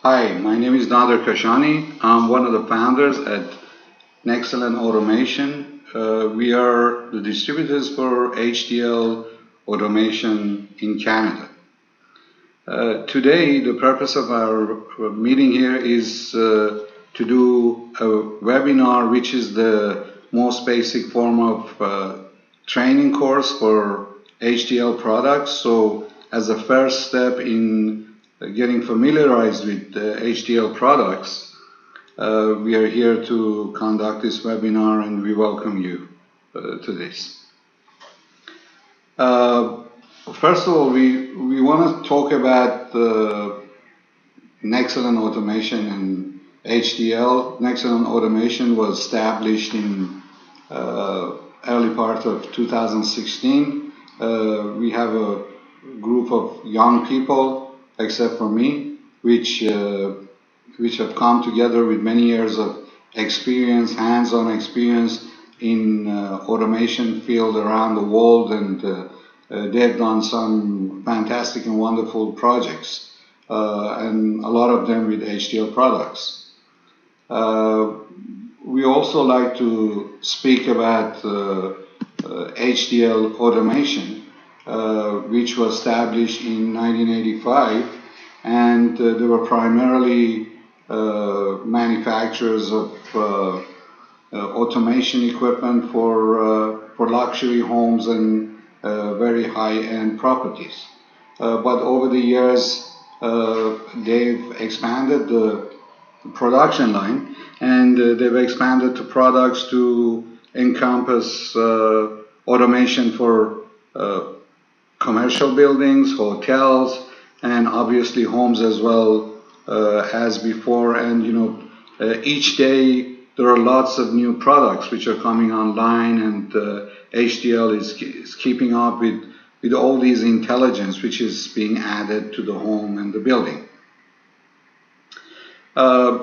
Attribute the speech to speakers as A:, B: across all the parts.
A: Hi, my name is Nader Kashani. I'm one of the founders at Nexelent Automation. We are the distributors for HDL automation in Canada. Today, the purpose of our meeting here is to do a webinar, which is the most basic form of training course for HDL products. So, as a first step in getting familiarized with HDL products, we are here to conduct this webinar, and we welcome you to this. First of all, we want to talk about Nexelent Automation and HDL. Nexelent Automation was established in early part of 2016. We have a group of young people, except for me, which have come together with many years of experience, hands-on experience in automation field around the world, and they've done some fantastic and wonderful projects, and a lot of them with HDL products. We also like to speak about HDL automation, which was established in 1985, and they were primarily manufacturers of automation equipment for luxury homes and very high-end properties. But over the years, they've expanded the production line, and they've expanded the products to encompass automation for commercial buildings, hotels, and obviously homes as well as before. And each day there are lots of new products which are coming online, and HDL is keeping up with all these intelligence which is being added to the home and the building.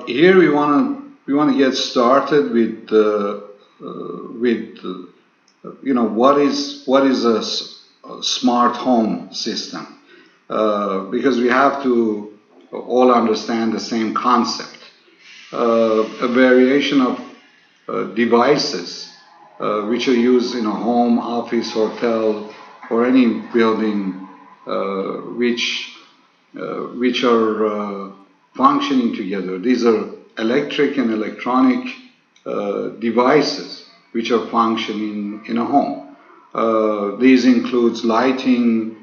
A: Here we want to get started with what is a smart home system, because we have to all understand the same concept. A variation of devices which are used in a home, office, hotel, or any building which are functioning together. These are electric and electronic devices which are functioning in a home. These includes lighting,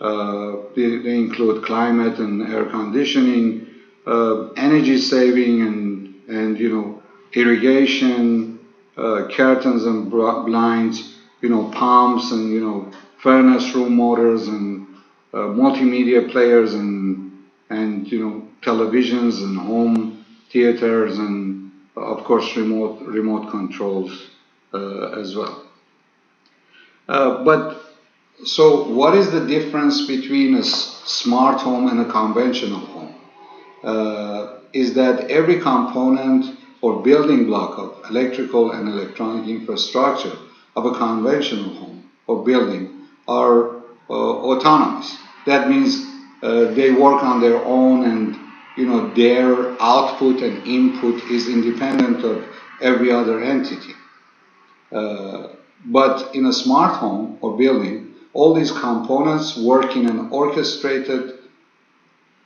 A: they include climate and air conditioning, energy saving, and irrigation, curtains and blinds, pumps, and furnace room motors, and multimedia players, and televisions and home theaters, and of course remote controls as well. So what is the difference between a smart home and a conventional home? Is that every component or building block of electrical and electronic infrastructure of a conventional home or building are autonomous. That means they work on their own, and their output and input is independent of every other entity. But in a smart home or building, all these components work in an orchestrated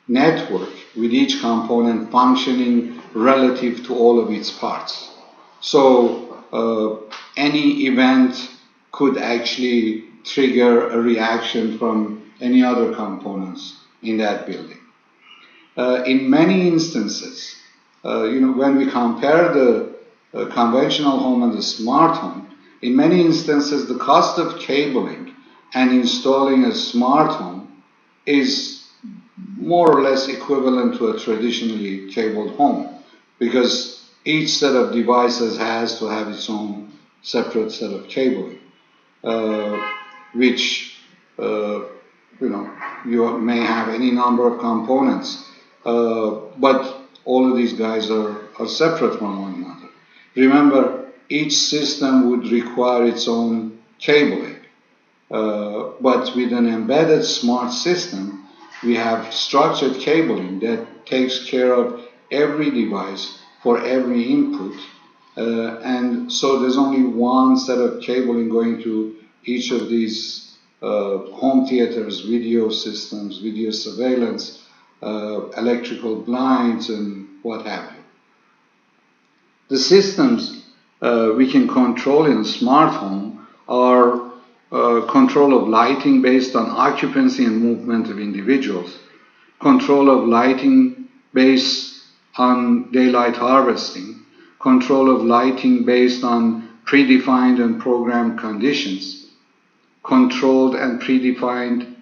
A: network, with each component functioning relative to all of its parts. So any event could actually trigger a reaction from any other components in that building. In many instances, when we compare the conventional home and the smart home, in many instances the cost of cabling and installing a smart home is more or less equivalent to a traditionally cabled home, because each set of devices has to have its own separate set of cabling, which you may have any number of components, but all of these guys are separate from one another. Remember, each system would require its own cabling, but with an embedded smart system, we have structured cabling that takes care of every device for every input. And so there's only one set of cabling going to each of these home theaters, video systems, video surveillance, electrical blinds, and what have you. The systems we can control in a smart home are control of lighting based on occupancy and movement of individuals, control of lighting based on daylight harvesting, control of lighting based on predefined and programmed conditions, controlled and predefined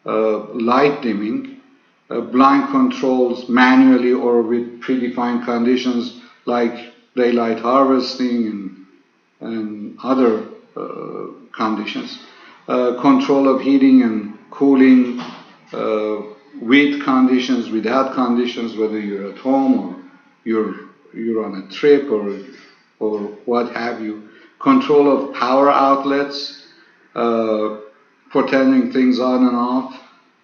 A: light dimming, blind controls manually or with predefined conditions like daylight harvesting and other conditions, control of heating and cooling with conditions, without conditions, whether you're at home or you're on a trip or what have you, control of power outlets, for turning things on and off,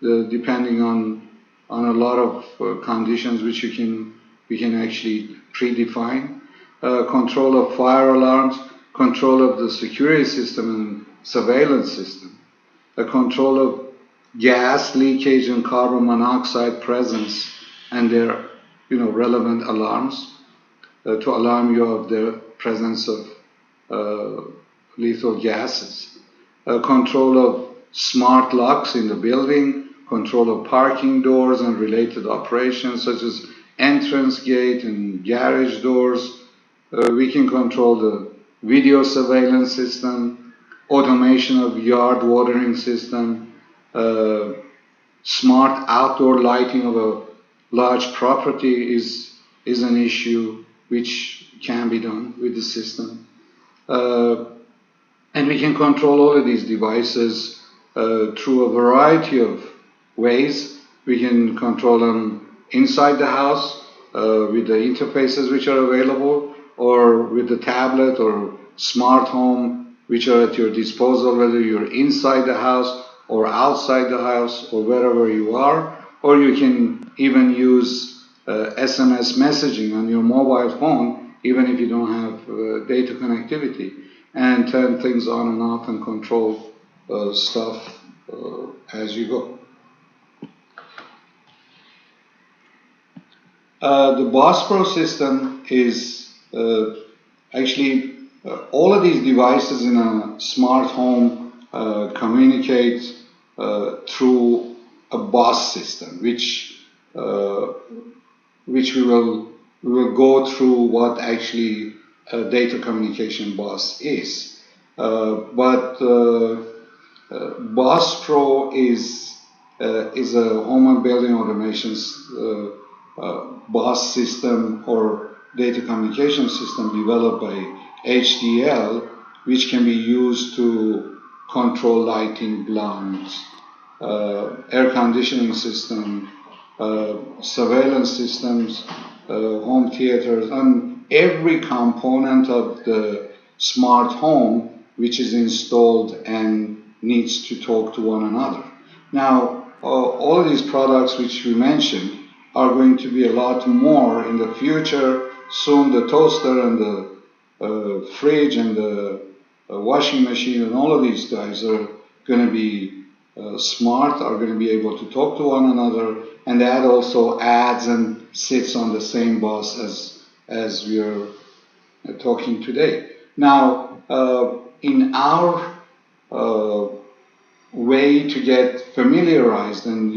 A: depending on a lot of conditions which we can actually predefine, control of fire alarms, control of the security system and surveillance system, the control of gas leakage and carbon monoxide presence and their relevant alarms to alarm you of the presence of lethal gases, control of smart locks in the building, control of parking doors and related operations such as entrance gate and garage doors. We can control the video surveillance system, automation of yard watering system, smart outdoor lighting of a large property is an issue which can be done with the system. And we can control all of these devices through a variety of ways. We can control them inside the house with the interfaces which are available, or with the tablet or smart home which are at your disposal, whether you're inside the house or outside the house or wherever you are. Or you can even use SMS messaging on your mobile phone, even if you don't have data connectivity, and turn things on and off and control stuff as you go. The Buspro system is actually all of these devices in a smart home communicate through a bus system, which we will go through what actually a data communication bus is. But Buspro is a home and building automation bus system or data communication system developed by HDL, which can be used to control lighting, blinds, air conditioning system, surveillance systems, home theaters, and every component of the smart home which is installed and needs to talk to one another. Now, all of these products which we mentioned are going to be a lot more in the future. Soon the toaster and the fridge and the washing machine and all of these guys are going to be smart, are going to be able to talk to one another, and that also adds and sits on the same bus as we are talking today. Now, in our way to get familiarized and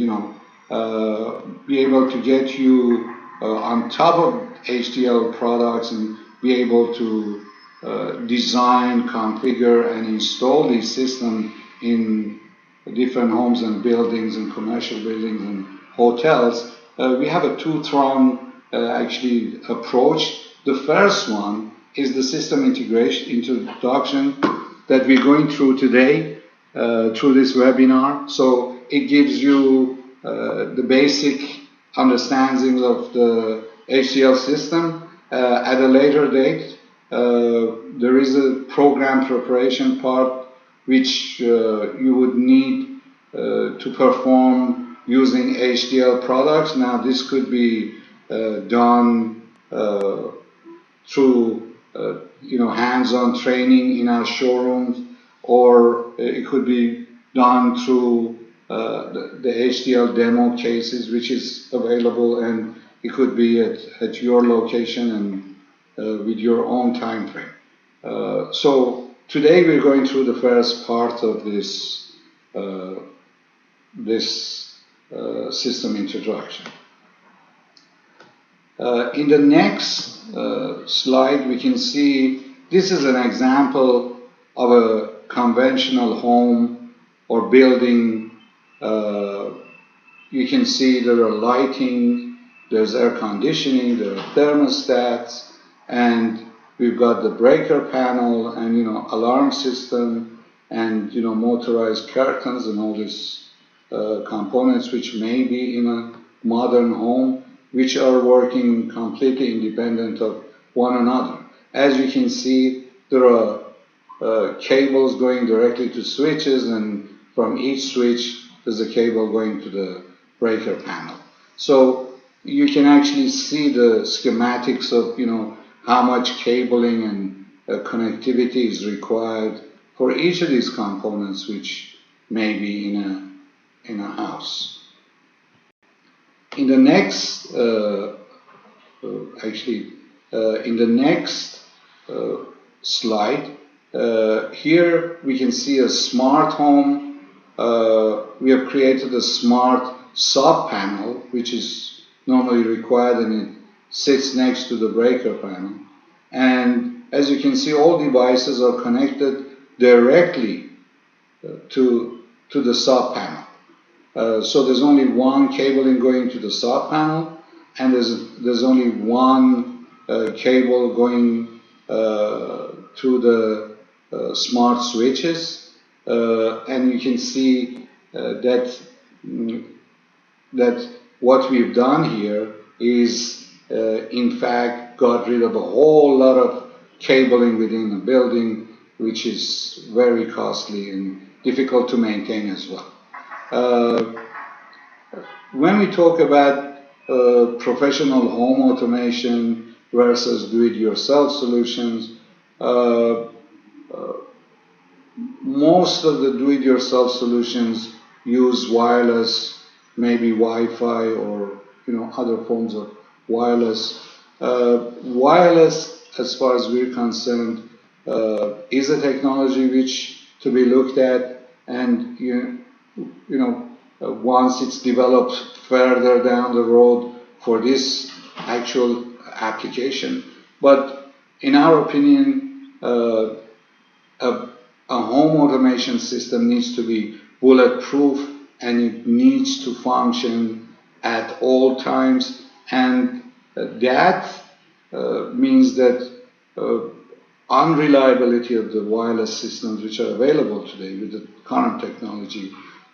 A: be able to get you on top of HDL products and be able to design, configure, and install these systems in different homes and buildings and commercial buildings and hotels, we have a two-pronged actually approach. The first one is the system introduction that we're going through today through this webinar. So it gives you the basic understanding of the HDL system. At a later date, there is a program preparation part which you would need to perform using HDL products. Now this could be done through hands-on training in our showrooms, or it could be done through the HDL demo cases, which is available, and it could be at your location and with your own time frame. So today we're going through the first part of this system introduction. In the next slide, we can see this is an example of a conventional home or building. You can see there are lighting, there's air conditioning, there are thermostats, and we've got the breaker panel and alarm system and motorized curtains and all these components which may be in a modern home, which are working completely independent of one another. As you can see, there are cables going directly to switches, and from each switch there's a cable going to the breaker panel. So you can actually see the schematics of how much cabling and connectivity is required for each of these components which may be in a house. In the next, slide, here we can see a smart home. We have created a smart sub panel, which is normally required, and it sits next to the breaker panel. And as you can see, all devices are connected directly to the sub panel. So there's only one cabling going to the sub panel, and there's only one cable going to the smart switches, and you can see that what we've done here is in fact got rid of a whole lot of cabling within the building, which is very costly and difficult to maintain as well. When we talk about professional home automation versus do-it-yourself solutions, most of the do-it-yourself solutions use wireless, maybe Wi-Fi or other forms of wireless. Wireless, as far as we're concerned, is a technology which to be looked at, and once it's developed further down the road for this actual application. But in our opinion, a home automation system needs to be bulletproof, and it needs to function at all times, and that means that unreliability of the wireless systems which are available today with the current technology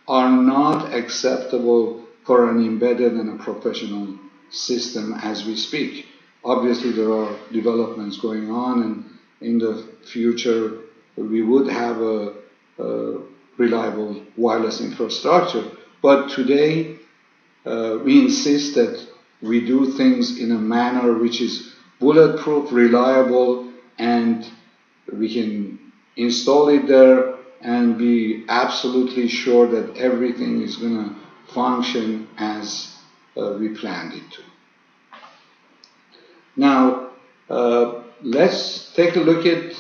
A: are not acceptable for an embedded and a professional system as we speak. Obviously, there are developments going on, and in the future we would have a reliable wireless infrastructure. But today we insist that we do things in a manner which is bulletproof, reliable, and we can install it there and be absolutely sure that everything is going to function as we planned it to. Now, let's take a look at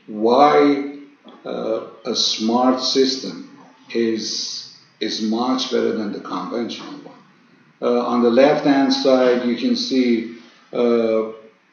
A: why a smart system is much better than the conventional one. On the left-hand side, you can see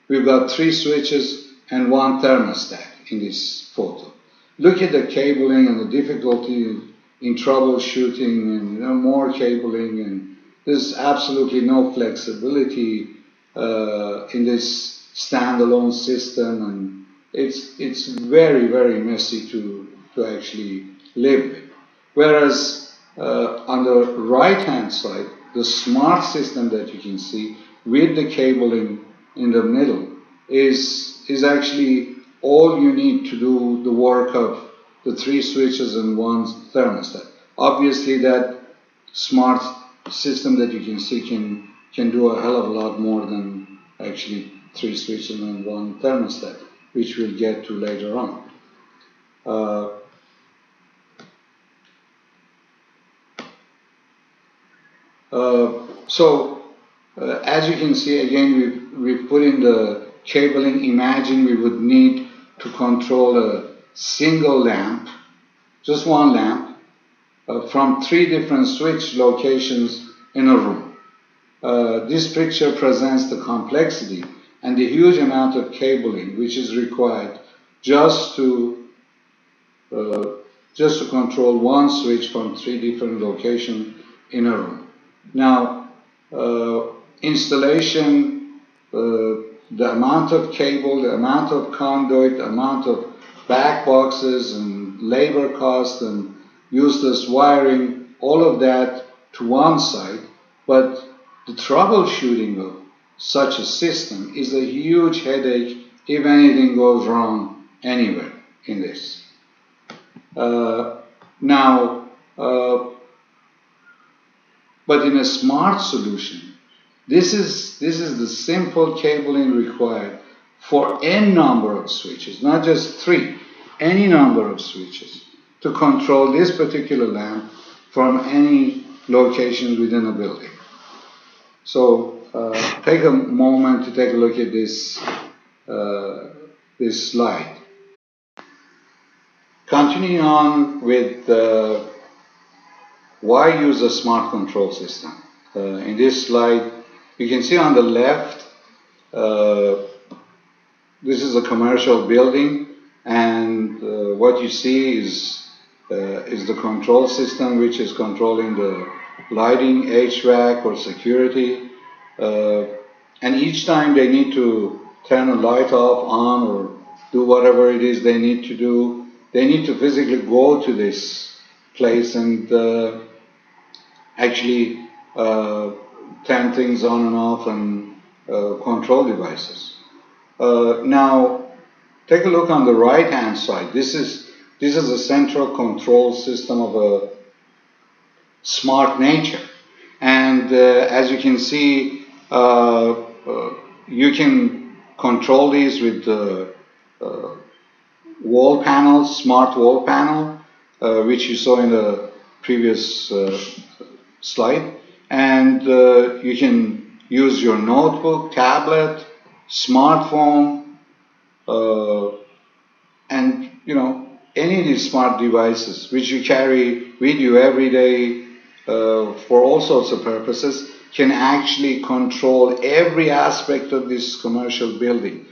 A: we've got 3 switches and 1 thermostat in this photo. Look at the cabling and the difficulty in troubleshooting, and more cabling, and there's absolutely no flexibility in this standalone system, and it's very, very messy to actually live with. Whereas on the right-hand side, the smart system that you can see with the cabling in the middle is actually all you need to do the work of the 3 switches and 1 thermostat. Obviously, that smart system that you can see can do a hell of a lot more than actually 3 switches and 1 thermostat, which we'll get to later on. As you can see, again, we've put in the cabling. Imagine we would need to control a single lamp, just one lamp, from 3 different switch locations in a room. This picture presents the complexity and the huge amount of cabling which is required just to control one switch from 3 different locations in a room. Now, installation, the amount of cable, the amount of conduit, the amount of back boxes and labor cost and useless wiring, all of that to one side, but the troubleshooting of such a system is a huge headache if anything goes wrong anywhere in this. But in a smart solution, this is the simple cabling required for n number of switches, not just 3, any number of switches to control this particular lamp from any location within a building. So take a moment to take a look at this slide. Continuing on with why use a smart control system. In this slide, you can see on the left, this is a commercial building, and what you see is the control system which is controlling the lighting, HVAC, or security. And each time they need to turn a light off, on, or do whatever it is they need to do, they need to physically go to this place and actually turn things on and off and control devices. Now, take a look on the right-hand side. This is a central control system of a smart nature, and as you can see, you can control these with the wall panel, smart wall panel, which you saw in the previous slide, and you can use your notebook, tablet, smartphone, and any of these smart devices which you carry with you every day for all sorts of purposes can actually control every aspect of this commercial building.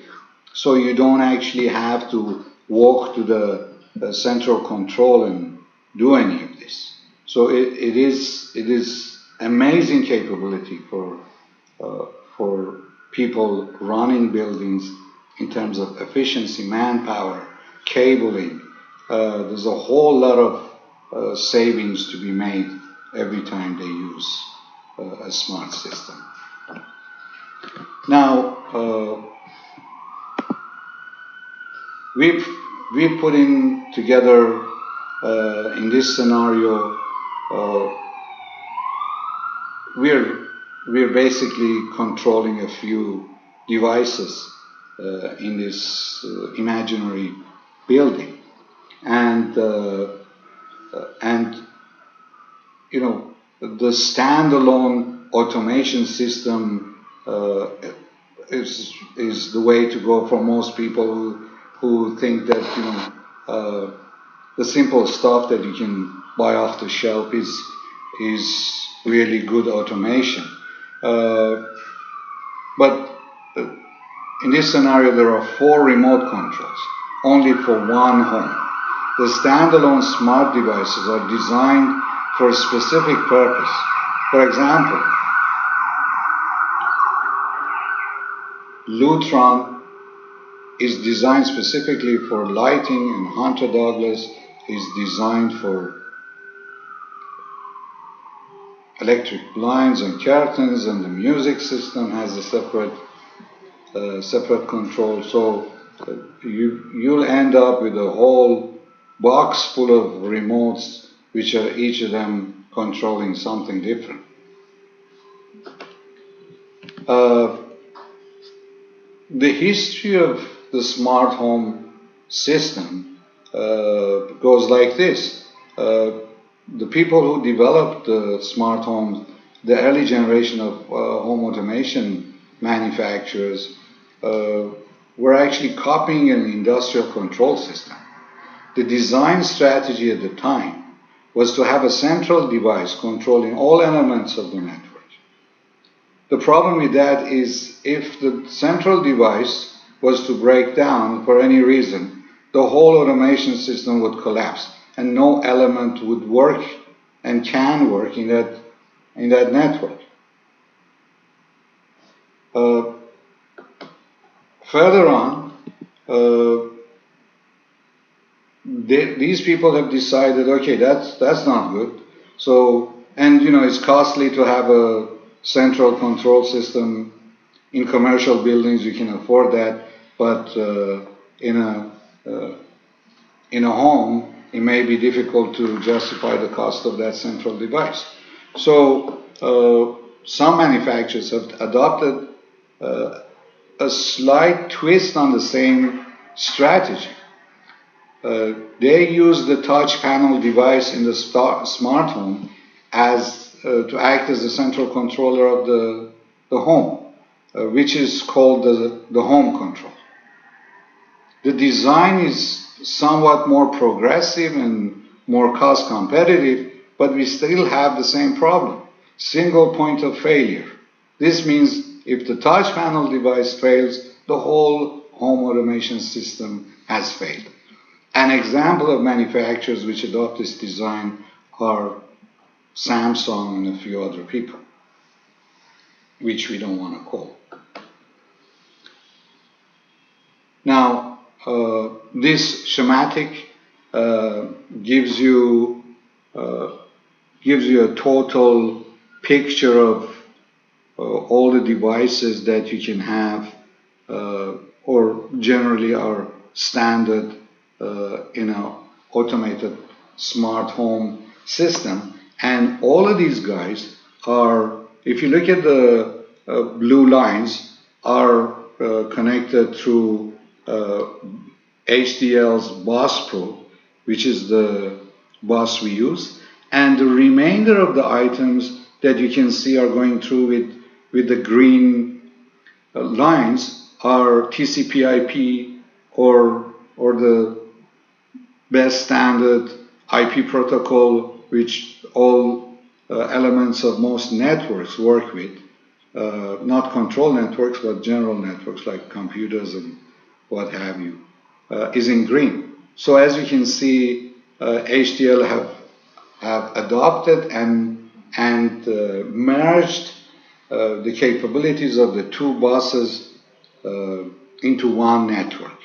A: So you don't actually have to walk to the central control and do any of this. So it is amazing capability for people running buildings in terms of efficiency, manpower, cabling. There's a whole lot of savings to be made every time they use a smart system. Now, we've put in together in this scenario, we're basically controlling a few devices in this imaginary building, and the standalone automation system is the way to go for most people who think that the simple stuff that you can buy off the shelf is really good automation. But in this scenario, there are 4 remote controls, only for one home. The standalone smart devices are designed for a specific purpose. For example, Lutron is designed specifically for lighting, and Hunter Douglas is designed for electric blinds and curtains, and the music system has a separate control. So you'll end up with a whole box full of remotes which are each of them controlling something different. The history of the smart home system goes like this. The people who developed the smart homes, the early generation of home automation manufacturers, were actually copying an industrial control system. The design strategy at the time was to have a central device controlling all elements of the network. The problem with that is if the central device was to break down for any reason, the whole automation system would collapse and no element would work and can work in that network. Further on, these people have decided, okay, that's not good. So, and it's costly to have a central control system. In commercial buildings you can afford that, but in a home it may be difficult to justify the cost of that central device. So some manufacturers have adopted a slight twist on the same strategy. They use the touch panel device in the smart home as to act as the central controller of the home, which is called the home control. The design is somewhat more progressive and more cost competitive, but we still have the same problem: single point of failure. This means if the touch panel device fails, the whole home automation system has failed. An example of manufacturers which adopt this design are Samsung and a few other people, which we don't want to call. Now, this schematic gives you a total picture of all the devices that you can have, or generally are standard in an automated smart home system. And all of these guys are, if you look at the blue lines, are connected through HDL's Buspro, which is the bus we use. And the remainder of the items that you can see are going through with the green lines are TCP/IP or the best standard IP protocol, which all elements of most networks work with, not control networks, but general networks like computers and what have you, is in green. So as you can see, HDL have adopted and merged the capabilities of the two buses into one network.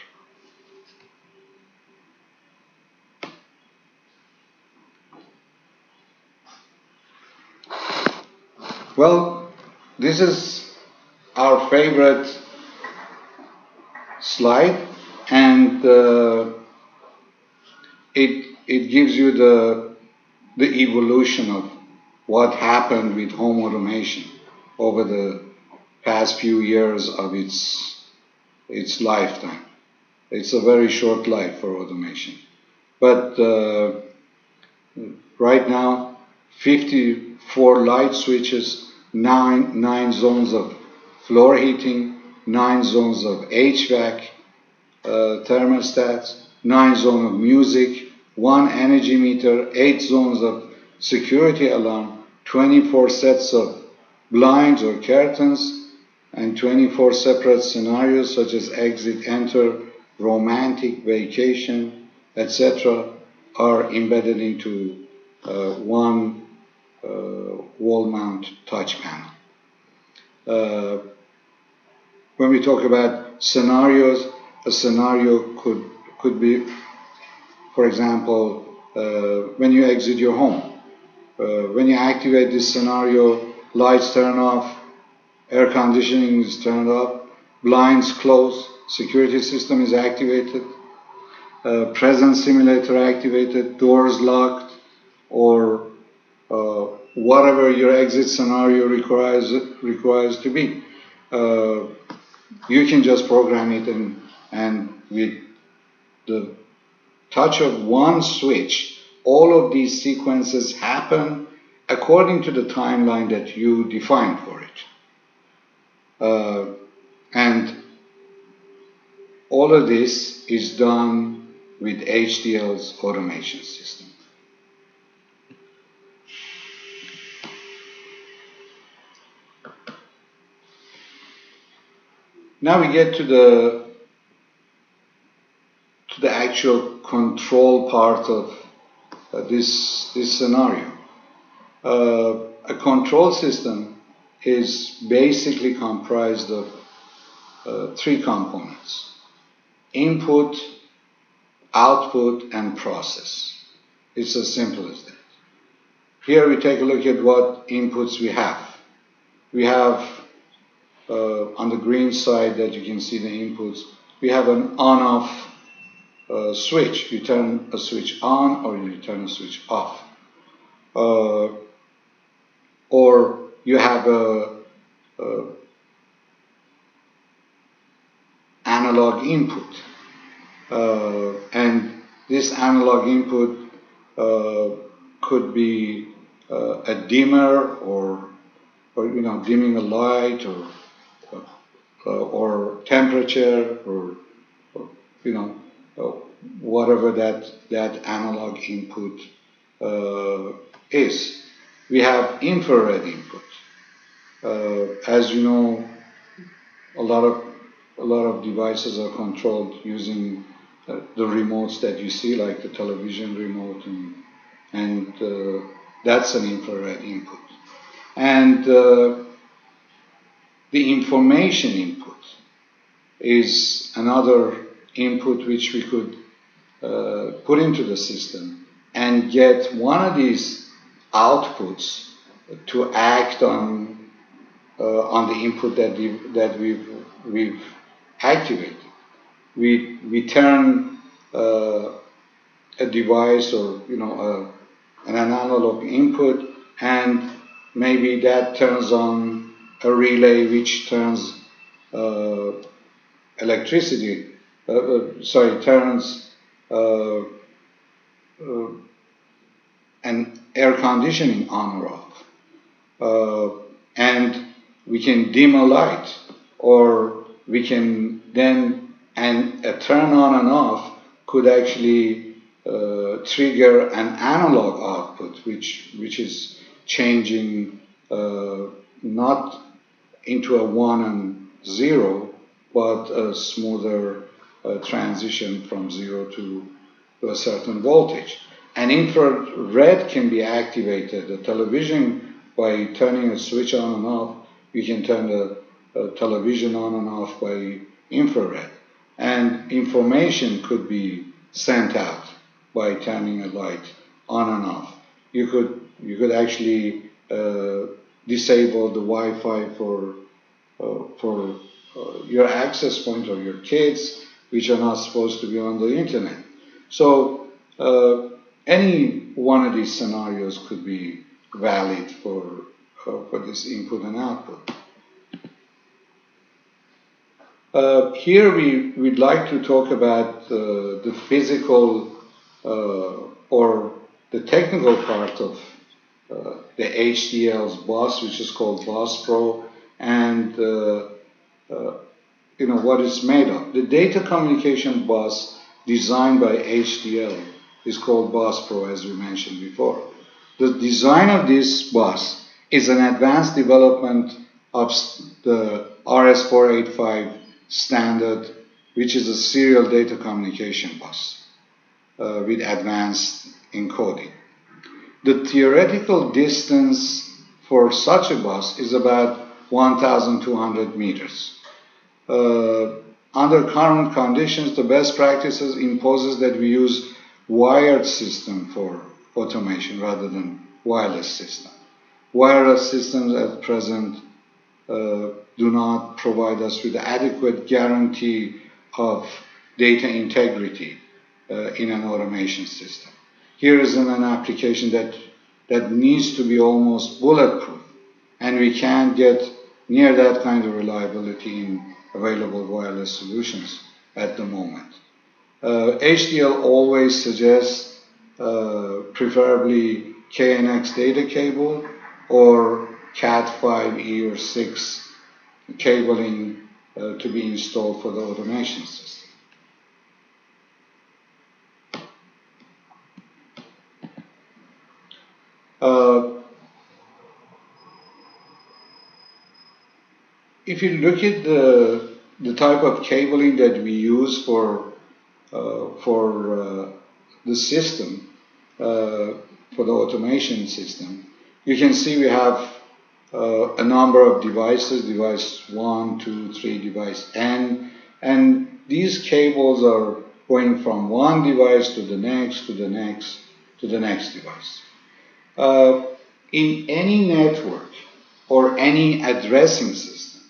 A: Well, this is our favorite slide, and it gives you the evolution of what happened with home automation over the past few years of its lifetime. It's a very short life for automation, but right now 54 light switches, 9 zones of floor heating, 9 zones of HVAC thermostats, 9 zones of music, 1 energy meter, 8 zones of security alarm, 24 sets of blinds or curtains, and 24 separate scenarios such as exit, enter, romantic, vacation, etc. are embedded into one wall mount touch panel. When we talk about scenarios, a scenario could be, for example, when you exit your home. When you activate this scenario, lights turn off, air conditioning is turned off, blinds close, security system is activated, presence simulator activated, doors locked, or whatever your exit scenario requires to be. You can just program it, and with the touch of one switch, all of these sequences happen according to the timeline that you define for it. And all of this is done with HDL's automation system. Now we get to the actual control part of this scenario. A control system is basically comprised of three components: input, output, and process. It's as simple as that. Here we take a look at what inputs we have. We have on the green side that you can see the inputs, we have an on-off switch. You turn a switch on or you turn a switch off. Or you have a analog input. And this analog input could be a dimmer or dimming a light or temperature or whatever that analog input is. We have infrared input. As you know, a lot of devices are controlled using the remotes that you see, like the television remote, and that's an infrared input. And the information input is another input which we could put into the system and get one of these outputs to act on the input that we've activated. We turn a device or an analog input, and maybe that turns on a relay which turns electricity. Turns an air conditioning on or off. And we can dim a light, or we can then, and a turn on and off could actually trigger an analog output, which is changing not into a 1 and 0, but a smoother transition from 0 to a certain voltage. And infrared can be activated. The television, by turning a switch on and off, you can turn the television on and off by infrared. And information could be sent out by turning a light on and off. You could actually disable the Wi-Fi for your access point or your kids, which are not supposed to be on the internet. So any one of these scenarios could be valid for this input and output. Here we'd like to talk about the physical or the technical part of the HDL's bus, which is called Buspro, and what it's made of. The data communication bus designed by HDL is called Buspro, as we mentioned before. The design of this bus is an advanced development of the RS-485 standard, which is a serial data communication bus with advanced encoding. The theoretical distance for such a bus is about 1,200 meters. Under current conditions, the best practices imposes that we use wired system for automation rather than wireless system. Wireless systems at present do not provide us with adequate guarantee of data integrity in an automation system. Here is an application that that needs to be almost bulletproof, and we can't get near that kind of reliability in available wireless solutions at the moment. HDL always suggests preferably KNX data cable or Cat5e or 6 cabling to be installed for the automation system. If you look at the type of cabling that we use for the system, for the automation system, you can see we have a number of devices, device 1, 2, 3, device N, and these cables are going from one device to the next, to the next, to the next device. In any network or any addressing system,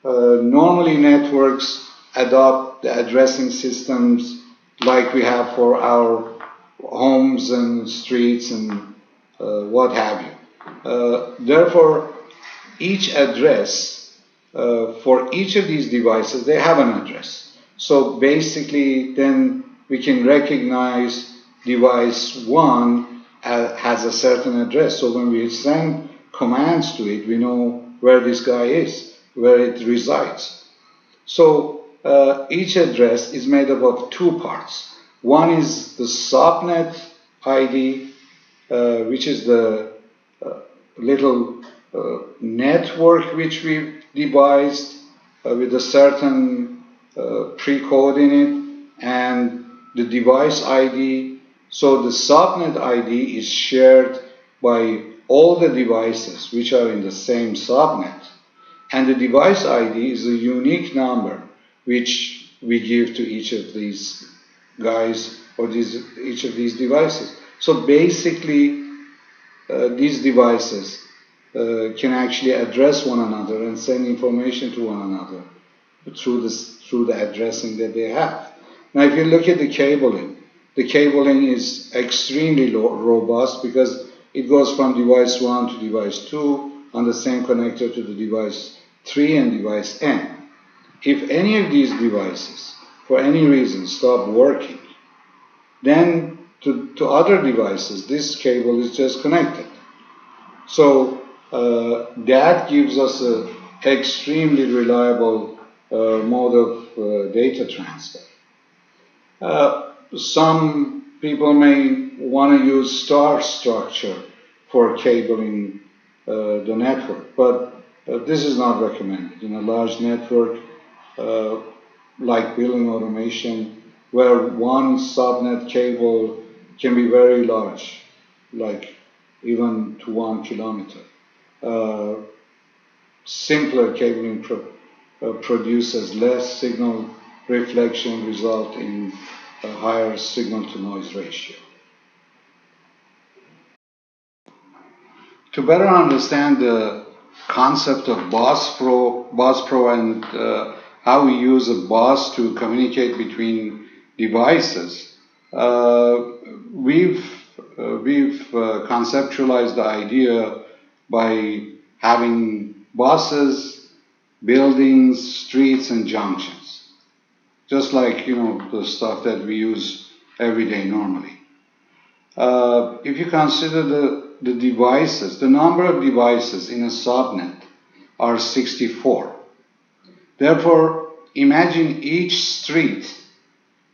A: normally networks adopt the addressing systems like we have for our homes and streets and what have you. Therefore, each address for each of these devices, they have an address. So basically, then we can recognize device 1 has a certain address. So when we send commands to it, we know where this guy is, where it resides. So each address is made up of two parts. One is the subnet ID, which is the little network which we've devised with a certain pre-code in it, and the device ID. So the subnet ID is shared by all the devices which are in the same subnet, and the device ID is a unique number which we give to each of these guys or each of these devices. So basically, these devices can actually address one another and send information to one another through the addressing that they have. Now, if you look at the cabling is extremely robust because it goes from device 1 to device 2 on the same connector to the device 3 and device N. If any of these devices, for any reason, stop working, then to other devices, this cable is just connected. So that gives us an extremely reliable mode of data transfer. Some people may want to use star structure for cabling the network, but this is not recommended in a large network like building automation, where one subnet cable can be very large, like even to 1 kilometer. Simpler cabling produces less signal reflection, result in a higher signal-to-noise ratio. To better understand the concept of Buspro and how we use a bus to communicate between devices, we've conceptualized the idea by having buses, buildings, streets, and junctions, just like the stuff that we use every day normally. If you consider the devices, the number of devices in a subnet are 64. Therefore, imagine each street,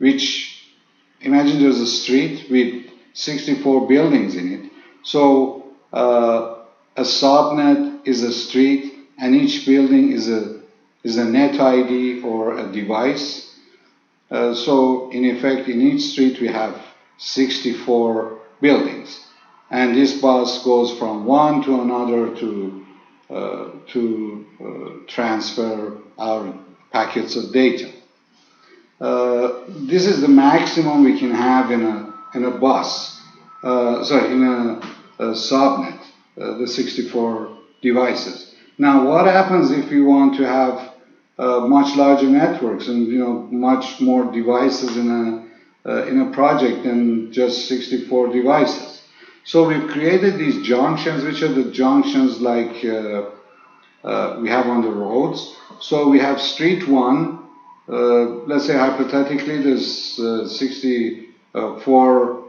A: imagine there's a street with 64 buildings in it. So a subnet is a street, and each building is a net ID or a device. So in effect, in each street we have 64 buildings, and this bus goes from one to another to transfer our packets of data. This is the maximum we can have in a bus. In a subnet, the 64 devices. Now, what happens if you want to have much larger networks and much more devices in a project than just 64 devices? So we've created these junctions, which are the junctions like we have on the roads. So we have street 1, let's say hypothetically there's 64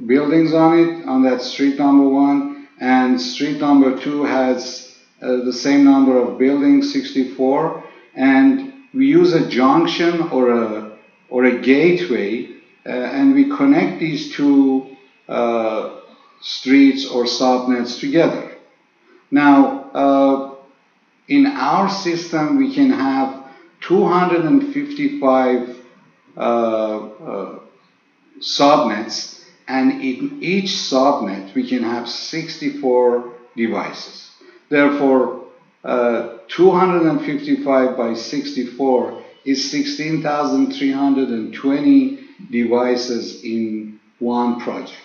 A: buildings on it, on that street number 1, and street number 2 has the same number of buildings, 64, and we use a junction or a gateway, and we connect these two streets or subnets together. Now, in our system, we can have 255 subnets, and in each subnet, we can have 64 devices. Therefore, 255 by 64 is 16,320 devices in one project.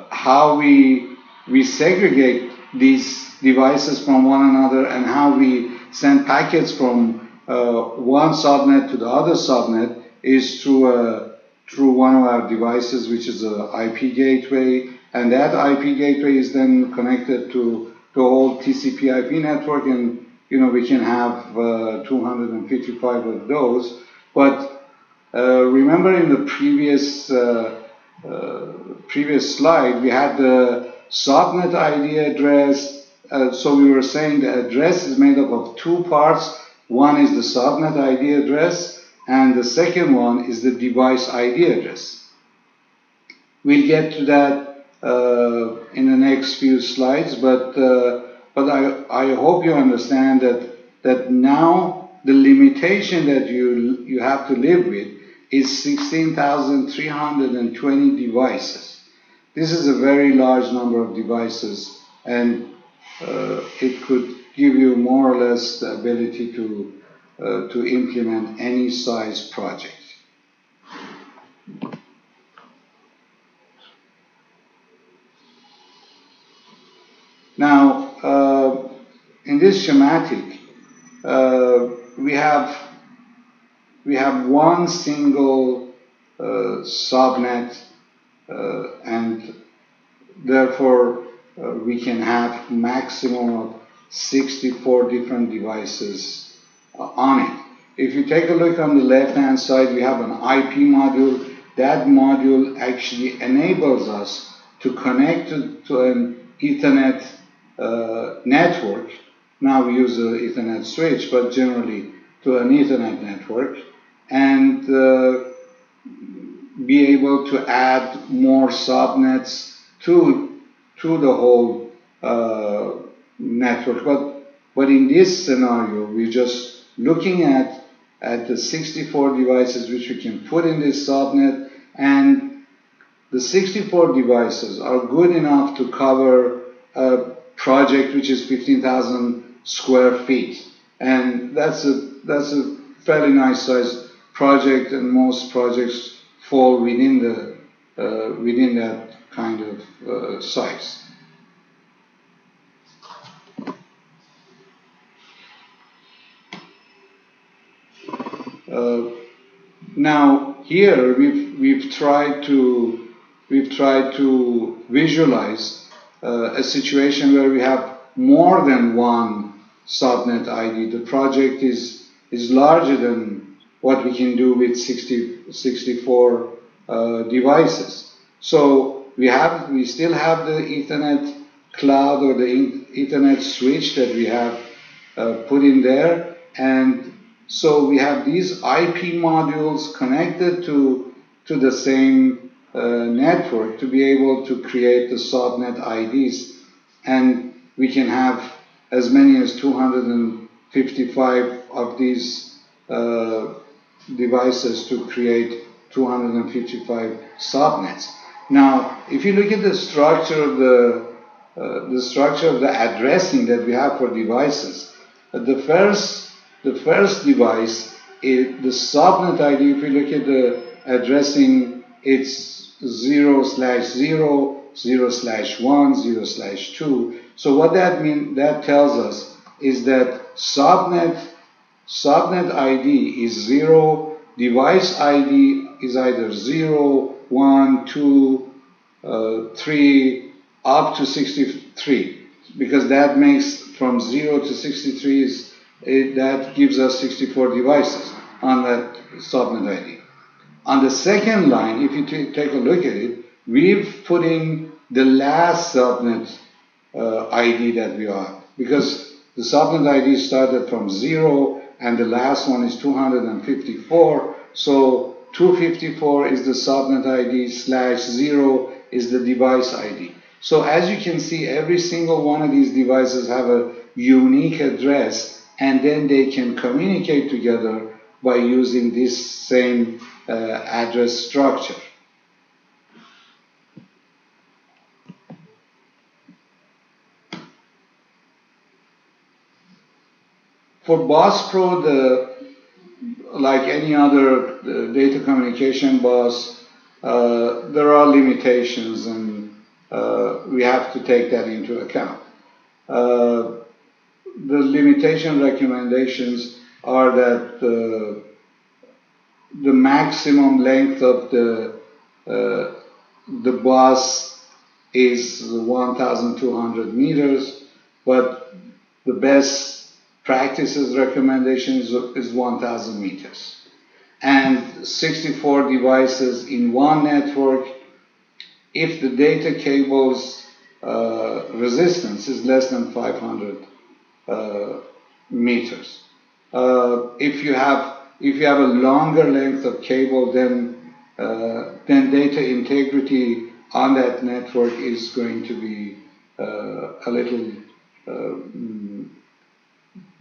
A: How we segregate these devices from one another and how we send packets from one subnet to the other subnet is through one of our devices, which is an IP gateway, and that IP gateway is then connected to the whole TCP/IP network, and we can have 255 of those. But remember in the previous slide, we had the subnet ID address. So we were saying the address is made up of two parts. One is the subnet ID address, and the second one is the device ID address. We'll get to that in the next few slides, but I hope you understand that now the limitation that you have to live with is 16,320 devices. This is a very large number of devices, and it could give you more or less the ability to implement any size project. Now, in this schematic, we have one single subnet, and therefore we can have maximum of 64 different devices on it. If you take a look on the left-hand side, we have an IP module. That module actually enables us to connect to an Ethernet network. Now we use an Ethernet switch, but generally to an Ethernet network, and be able to add more subnets to the whole network. But in this scenario, we're just looking at the 64 devices which we can put in this subnet, and the 64 devices are good enough to cover a project which is 15,000 square feet, and that's a fairly nice size project, and most projects fall within that kind of size. Now here we've tried to visualize a situation where we have more than one subnet ID. The project is larger than what we can do with 64 devices. So we still have the Ethernet cloud or the Ethernet switch that we have put in there, and so we have these IP modules connected to the same network to be able to create the subnet IDs, and we can have as many as 255 of these devices to create 255 subnets. Now, if you look at the structure of the addressing that we have for devices, the first device, the subnet ID, if you look at the addressing, it's 0/0, 0/1, 0/2. So what that tells us is that subnet ID is 0, device ID is either 0, 1, 2, 3, up to 63, because that makes from 0 to 63 that gives us 64 devices on that subnet ID. On the second line, if you take a look at it, we've put in the last subnet ID that we are, because the subnet ID started from 0 and the last one is 254. So 254 is the subnet ID / 0 is the device ID. So as you can see, every single one of these devices have a unique address, and then they can communicate together by using this same address structure. For Buspro, like any other data communication bus, there are limitations, and we have to take that into account. The limitation recommendations are that the maximum length of the bus is 1,200 meters, but the best practices recommendation is 1,000 meters. And 64 devices in one network if the data cable's resistance is less than 500 meters. If you have a longer length of cable, then data integrity on that network is going to be a little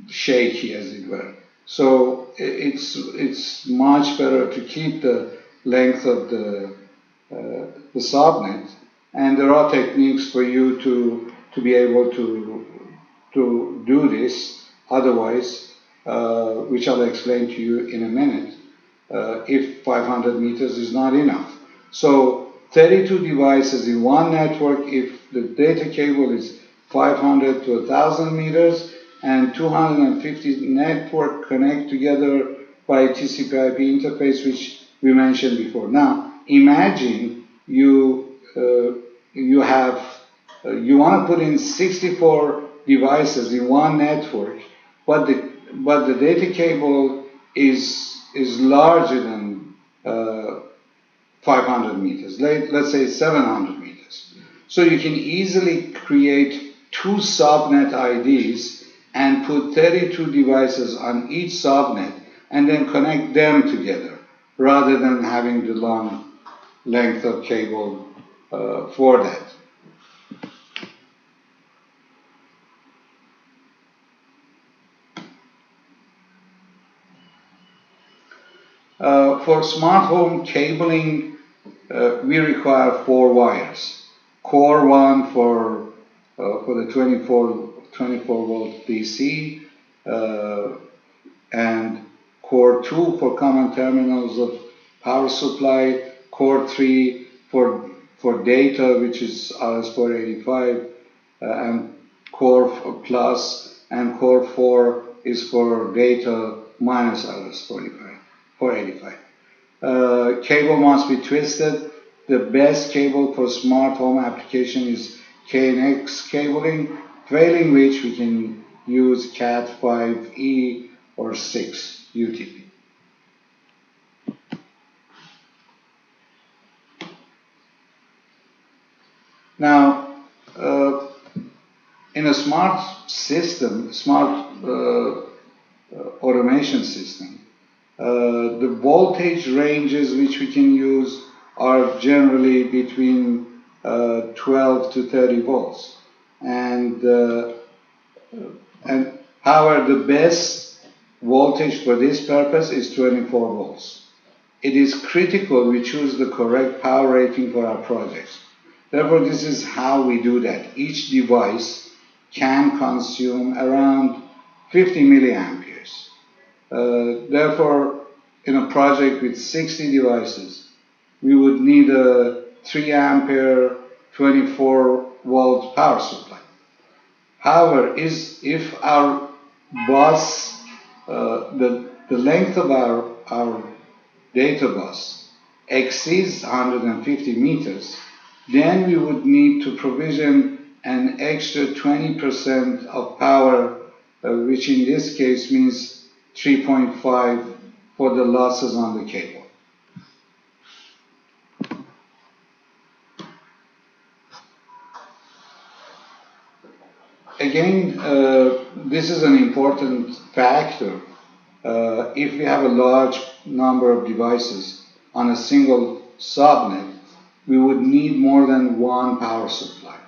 A: shaky, as it were. So it's much better to keep the length of the subnet, and there are techniques for you to be able to do this. Otherwise, which I'll explain to you in a minute, if 500 meters is not enough. So 32 devices in one network if the data cable is 500 to 1,000 meters, and 250 network connect together by TCP/IP interface, which we mentioned before. Now, imagine you want to put in 64 devices in one network, but the data cable is larger than 500 meters. Let's say 700 meters. So you can easily create two subnet IDs and put 32 devices on each subnet and then connect them together, rather than having the long length of cable for that. For smart home cabling, we require 4 wires. Core 1 for the 24 volt DC, and core 2 for common terminals of power supply, core 3 for data, which is RS-485, and core plus, and core 4 is for data minus RS-485. Cable must be twisted. The best cable for smart home application is KNX cabling, failing which we can use Cat5e or 6 UTP. Now, in a smart system, automation system, the voltage ranges which we can use are generally between 12 to 30 volts. And however, the best voltage for this purpose is 24 volts. It is critical we choose the correct power rating for our projects. Therefore, this is how we do that. Each device can consume around 50 milliamperes. Therefore, in a project with 60 devices, we would need a 3 ampere 24 volt power supply. However, if our bus, the length of our data bus exceeds 150 meters, then we would need to provision an extra 20% of power, which in this case means 3.5 for the losses on the cable. Again, this is an important factor. If we have a large number of devices on a single subnet, we would need more than one power supply.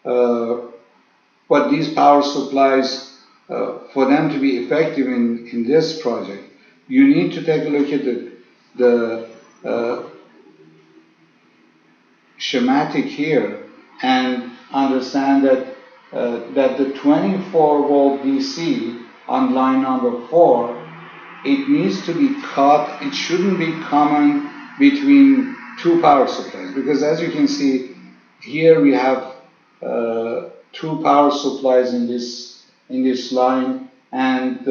A: But these power supplies, for them to be effective in this project, you need to take a look at the schematic here and understand that that the 24-volt DC on line number 4, it needs to be cut. It shouldn't be common between two power supplies, because as you can see here, we have two power supplies in this line, and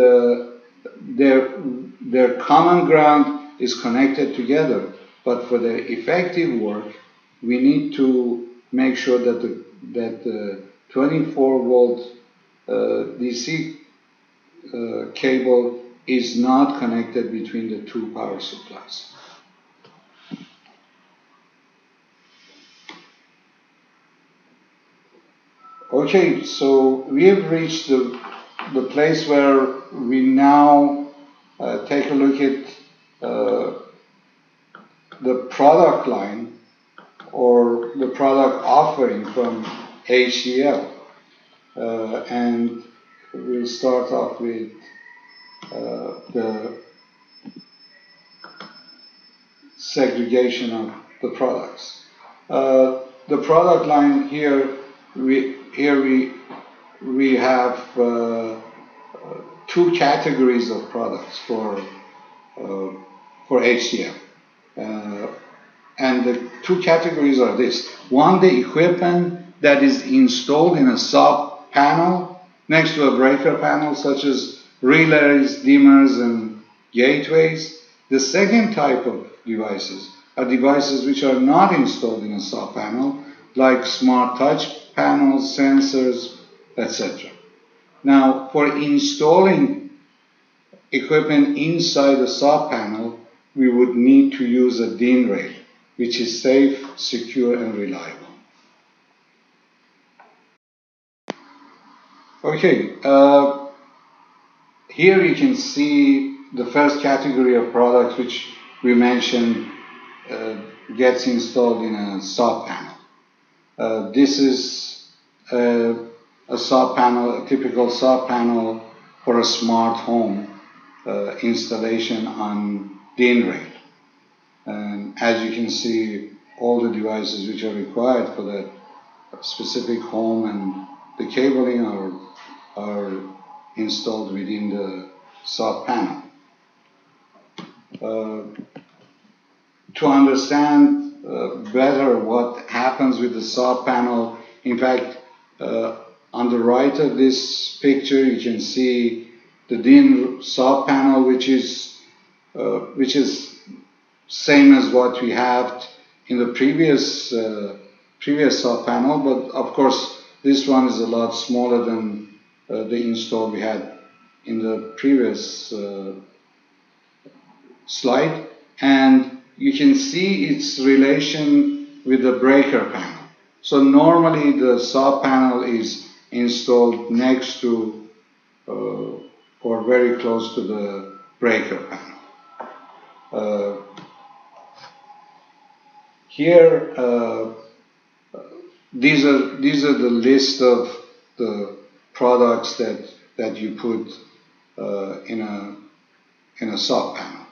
A: their common ground is connected together. But for the effective work, we need to make sure that the 24-volt DC cable is not connected between the two power supplies. Okay, so we have reached the place where we now take a look at the product line or the product offering from HDL. And we'll start off with the segregation of the products. The product line here, we have two categories of products for HDL. And the two categories are this. One, the equipment that is installed in a sub panel next to a breaker panel, such as relays, dimmers, and gateways. The second type of devices are devices which are not installed in a sub panel, like smart touch panels, sensors, etc. Now, for installing equipment inside a sub panel, we would need to use a DIN rail, which is safe, secure, and reliable. Okay, here you can see the first category of products which we mentioned gets installed in a sub panel. This is a sub panel, a typical sub panel for a smart home installation on DIN rail. And as you can see, all the devices which are required for that specific home and the cabling are installed within the sub panel. To understand better what happens with the sub panel, in fact, on the right of this picture, you can see the DIN sub panel, which is same as what we have in the previous sub panel, but of course this one is a lot smaller than the install we had in the previous slide, and you can see its relation with the breaker panel. So normally the sub panel is installed next to or very close to the breaker panel. Here, these are the list of the products that you put in a sub panel.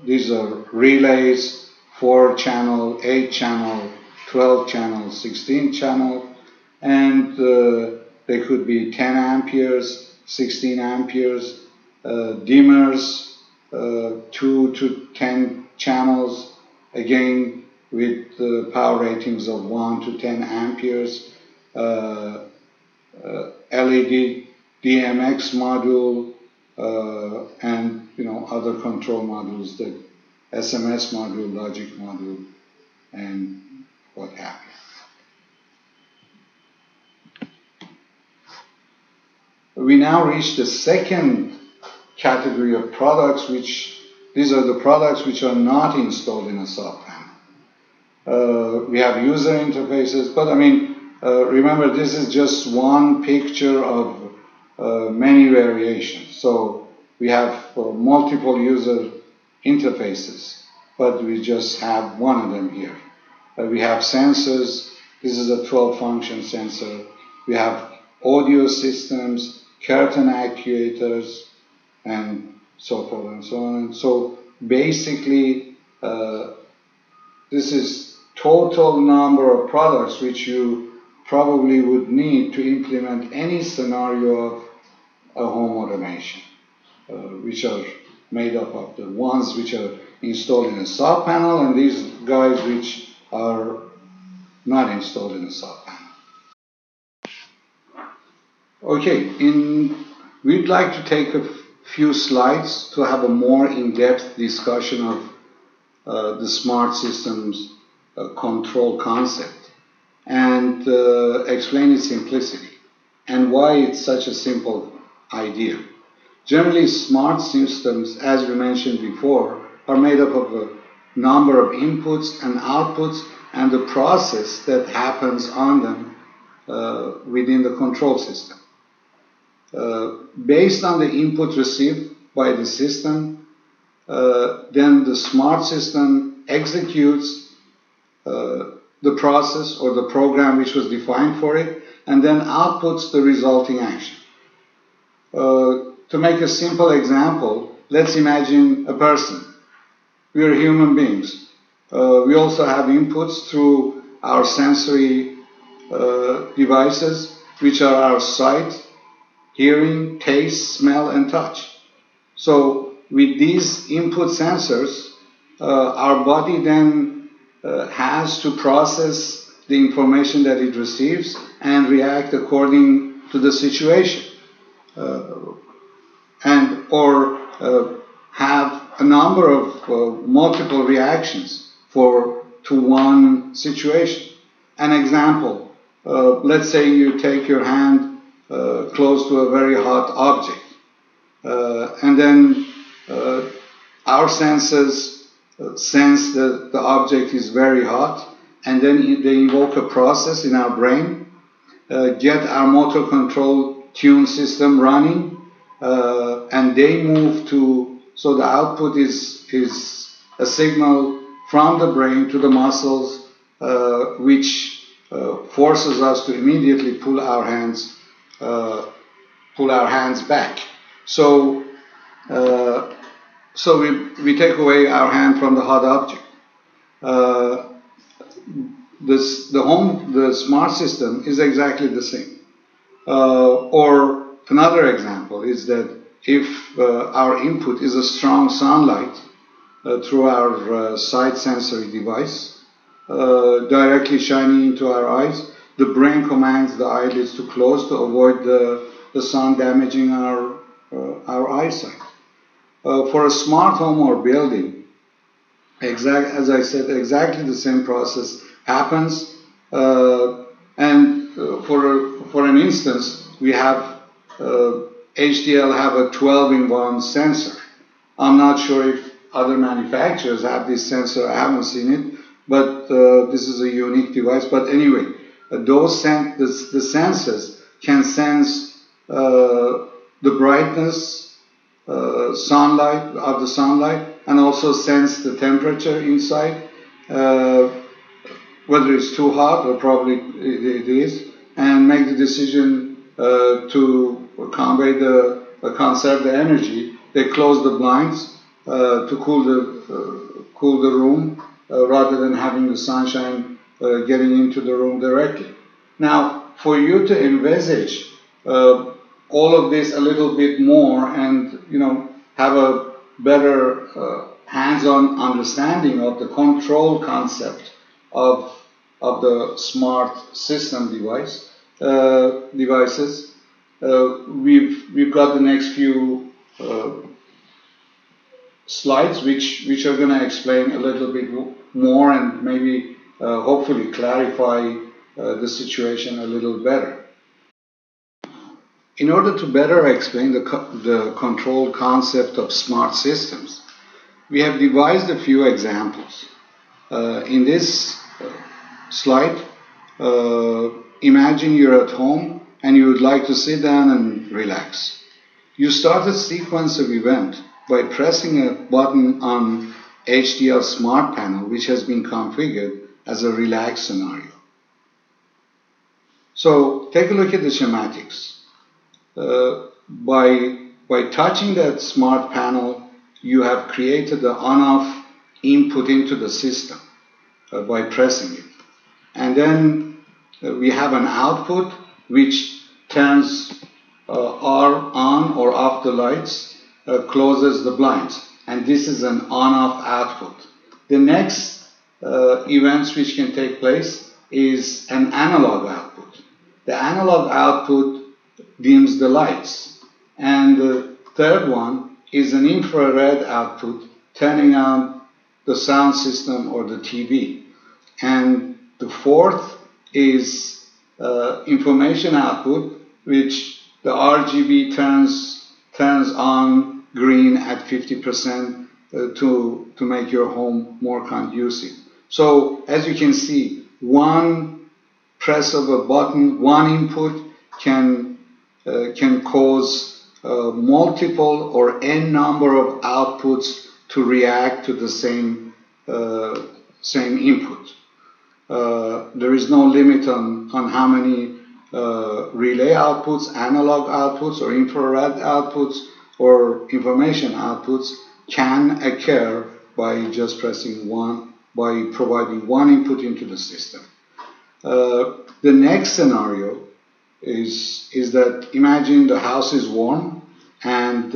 A: These are relays, 4-channel, 8-channel, 12-channel, 16-channel, and they could be 10 amperes, 16 amperes, dimmers, 2 to 10 channels, again with power ratings of 1 to 10 amperes, LED DMX module, and other control modules SMS module, logic module, and what have you. We now reach the second category of products, which these are the products which are not installed in a sub panel. We have user interfaces, but I mean, remember, this is just one picture of many variations. So we have multiple user interfaces, but we just have one of them here. We have sensors. This is a 12-function sensor. We have audio systems, curtain actuators, and so forth and so on. So basically, this is total number of products which you probably would need to implement any scenario of a home automation, which are made up of the ones which are installed in a sub panel and these guys which are not installed in a sub panel. Okay, we'd like to take a few slides to have a more in-depth discussion of the smart systems control concept and explain its simplicity and why it's such a simple idea. Generally, smart systems, as we mentioned before, are made up of a number of inputs and outputs and the process that happens on them within the control system. Based on the input received by the system, then the smart system executes the process or the program which was defined for it, and then outputs the resulting action. To make a simple example, let's imagine a person. We are human beings. We also have inputs through our sensory devices, which are our sight, hearing, taste, smell, and touch. So with these input sensors, our body then has to process the information that it receives and react according to the situation, or have a number of multiple reactions to one situation. An example, let's say you take your hand close to a very hot object, and then our senses sense that the object is very hot, and then they invoke a process in our brain, get our motor control tune system running, and they move to, so the output is a signal from the brain to the muscles, which forces us to immediately pull our hands back. So we take away our hand from the hot object. The smart system is exactly the same. Or another example is that if our input is a strong sunlight through our sight sensory device, directly shining into our eyes, the brain commands the eyelids to close to avoid the sun damaging our eyesight. For a smart home or building, as I said, exactly the same process happens. And for an instance, we have HDL have a 12-in-1 sensor. I'm not sure if other manufacturers have this sensor. I haven't seen it, but this is a unique device. But anyway, the sensors can sense the brightness, sunlight of the sunlight, and also sense the temperature inside, whether it's too hot or probably it is, and make the decision to conserve the energy. They close the blinds to cool the room rather than having the sunshine getting into the room directly. Now, for you to envisage all of this a little bit more and have a better hands-on understanding of the control concept of the smart system devices, we've got the next few slides which are going to explain a little bit more and maybe hopefully clarify the situation a little better. In order to better explain the control concept of smart systems, we have devised a few examples. In this slide, imagine you're at home and you would like to sit down and relax. You start a sequence of events by pressing a button on HDL Smart Panel, which has been configured as a relax scenario. So take a look at the schematics. By touching that smart panel, you have created the on-off input into the system by pressing it. And then we have an output which turns or on or off the lights, closes the blinds. And this is an on-off output. The next events which can take place is an analog output. The analog output dims the lights. And the third one is an infrared output turning on the sound system or the TV. And the fourth is information output, which the RGB turns on green at 50% to make your home more conducive. So as you can see, one press of a button, one input can cause multiple or n number of outputs to react to the same input. There is no limit on how many relay outputs, analog outputs, or infrared outputs, or information outputs can occur by just pressing one, by providing one input into the system. The next scenario is that imagine the house is warm and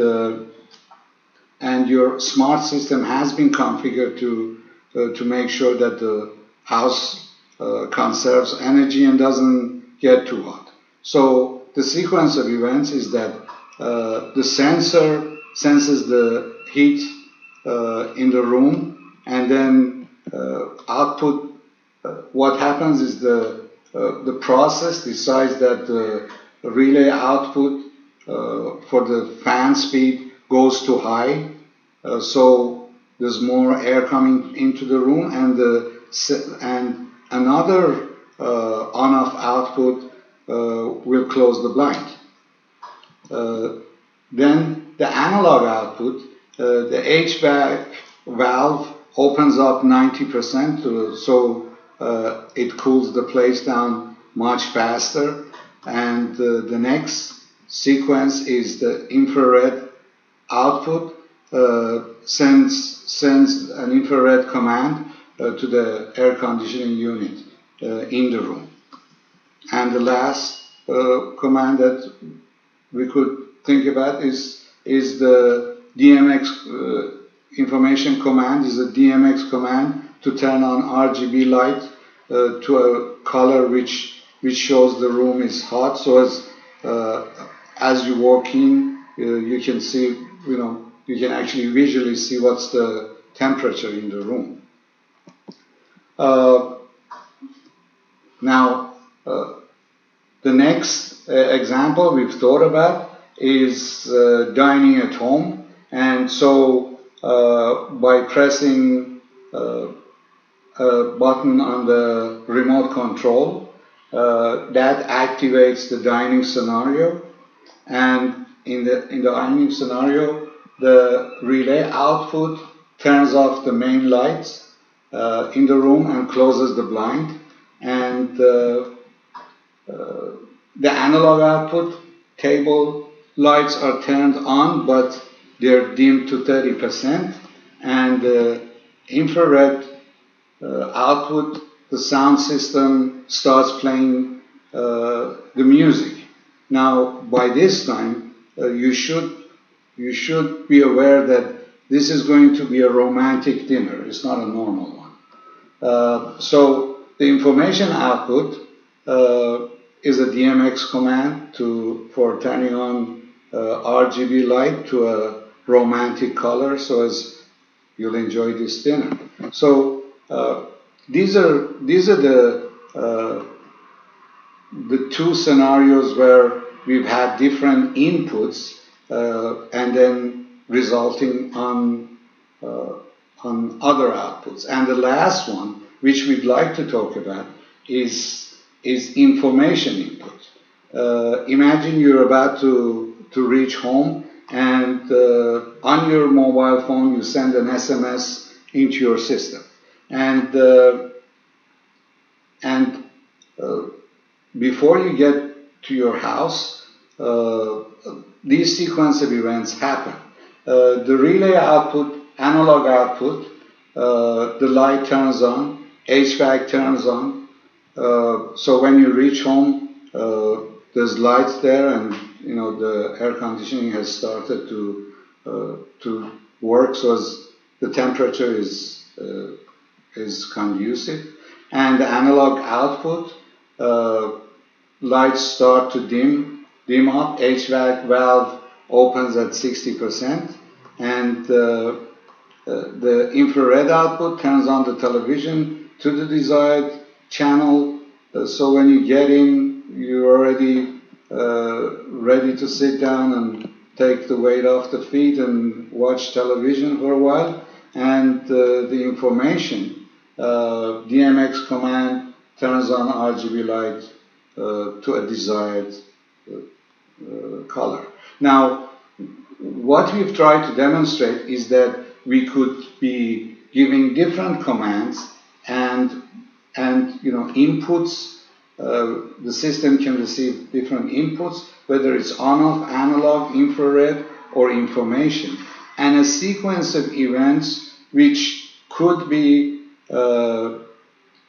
A: your smart system has been configured to make sure that the house conserves energy and doesn't get too hot. So the sequence of events is that the sensor senses the heat in the room, and then output. What happens is the process decides that the relay output for the fan speed goes too high, so there's more air coming into the room, and another on-off output will close the blind. Then the analog output, the HVAC valve opens up 90%, so it cools the place down much faster. And the next sequence is the infrared output sends an infrared command to the air conditioning unit in the room. And the last command that we could think about is the DMX information command, is a DMX command to turn on RGB light to a color which shows the room is hot. So as you walk in, you can see, you can actually visually see what's the temperature in the room. Now, the next example we've thought about is dining at home, and so by pressing a button on the remote control, that activates the dining scenario, and in the dining scenario, the relay output turns off the main lights in the room and closes the blind, and the analog output table lights are turned on, but they're dimmed to 30%, and the infrared output, the sound system starts playing the music. Now, by this time, you should be aware that this is going to be a romantic dinner. It's not a normal one. So the information output is a DMX command for turning on RGB light to a romantic color. So you'll enjoy this dinner. So these are the two scenarios where we've had different inputs and then resulting on other outputs. And the last one, which we'd like to talk about, is information input. Imagine you're about to reach home, and on your mobile phone you send an SMS into your system, and before you get to your house, these sequence of events happen. The relay output, analog output, the light turns on, HVAC turns on. So when you reach home, there's lights there, and the air conditioning has started to work, so as the temperature is conducive. And the analog output, lights start to dim up, HVAC valve opens at 60%, and the infrared output turns on the television to the desired channel. So when you get in, you're already ready to sit down and take the weight off the feet and watch television for a while. And the information, DMX command turns on RGB light to a desired color. Now, what we've tried to demonstrate is that we could be giving different commands and inputs. The system can receive different inputs, whether it's on-off, analog, infrared, or information, and a sequence of events which could be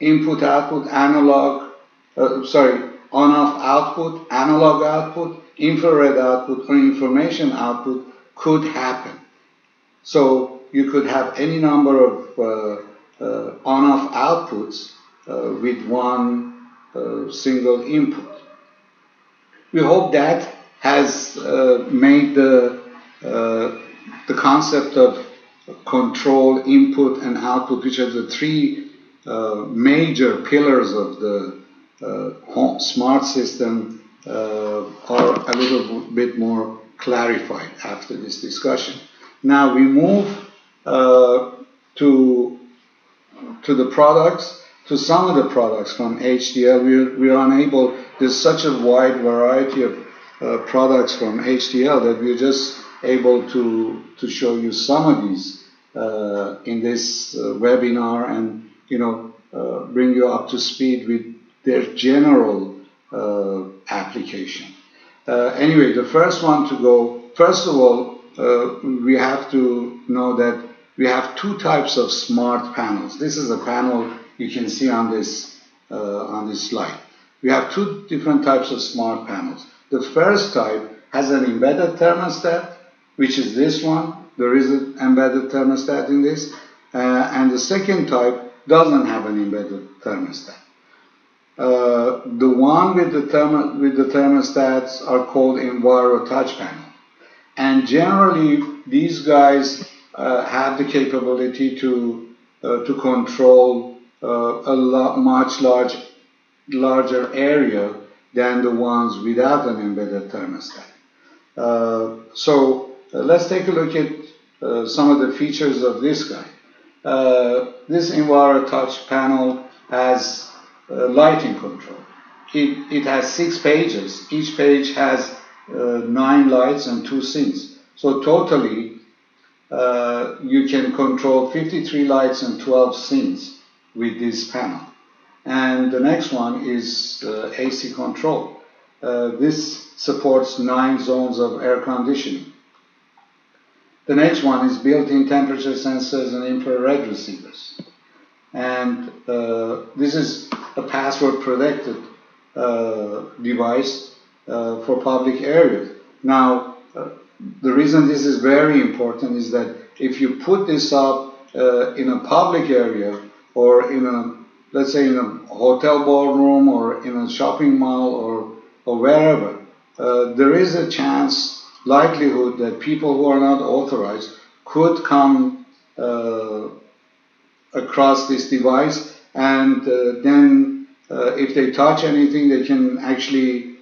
A: input, output, analog, on-off output, analog output, infrared output, or information output could happen. So you could have any number of on-off outputs with one single input. We hope that has made the concept of control, input, and output, which are the three major pillars of the smart system, are a little bit more clarified after this discussion. Now we move to the products, to some of the products from HDL. We are unable, there's such a wide variety of products from HDL that we're just able to show you some of these in this webinar, and bring you up to speed with their general application. Anyway, the first one to go, first of all, we have to know that we have two types of smart panels. This is a panel you can see on this slide. We have two different types of smart panels. The first type has an embedded thermostat, which is this one. There is an embedded thermostat in this. And the second type doesn't have an embedded thermostat. The one with the thermostats are called Enviro Touch Panel. And generally, these guys have the capability to control much larger area than the ones without an embedded thermostat. So let's take a look at some of the features of this guy. This Enviro Touch Panel has lighting control. It has 6 pages. Each page has 9 lights and 2 scenes. So totally, you can control 53 lights and 12 scenes with this panel. And the next one is AC control. This supports 9 zones of air conditioning. The next one is built-in temperature sensors and infrared receivers. And this is a password-protected device for public areas. Now, the reason this is very important is that if you put this up in a public area, or in a, let's say in a hotel ballroom, or in a shopping mall, or wherever, there is a likelihood that people who are not authorized could come across this device, and then if they touch anything, they can actually,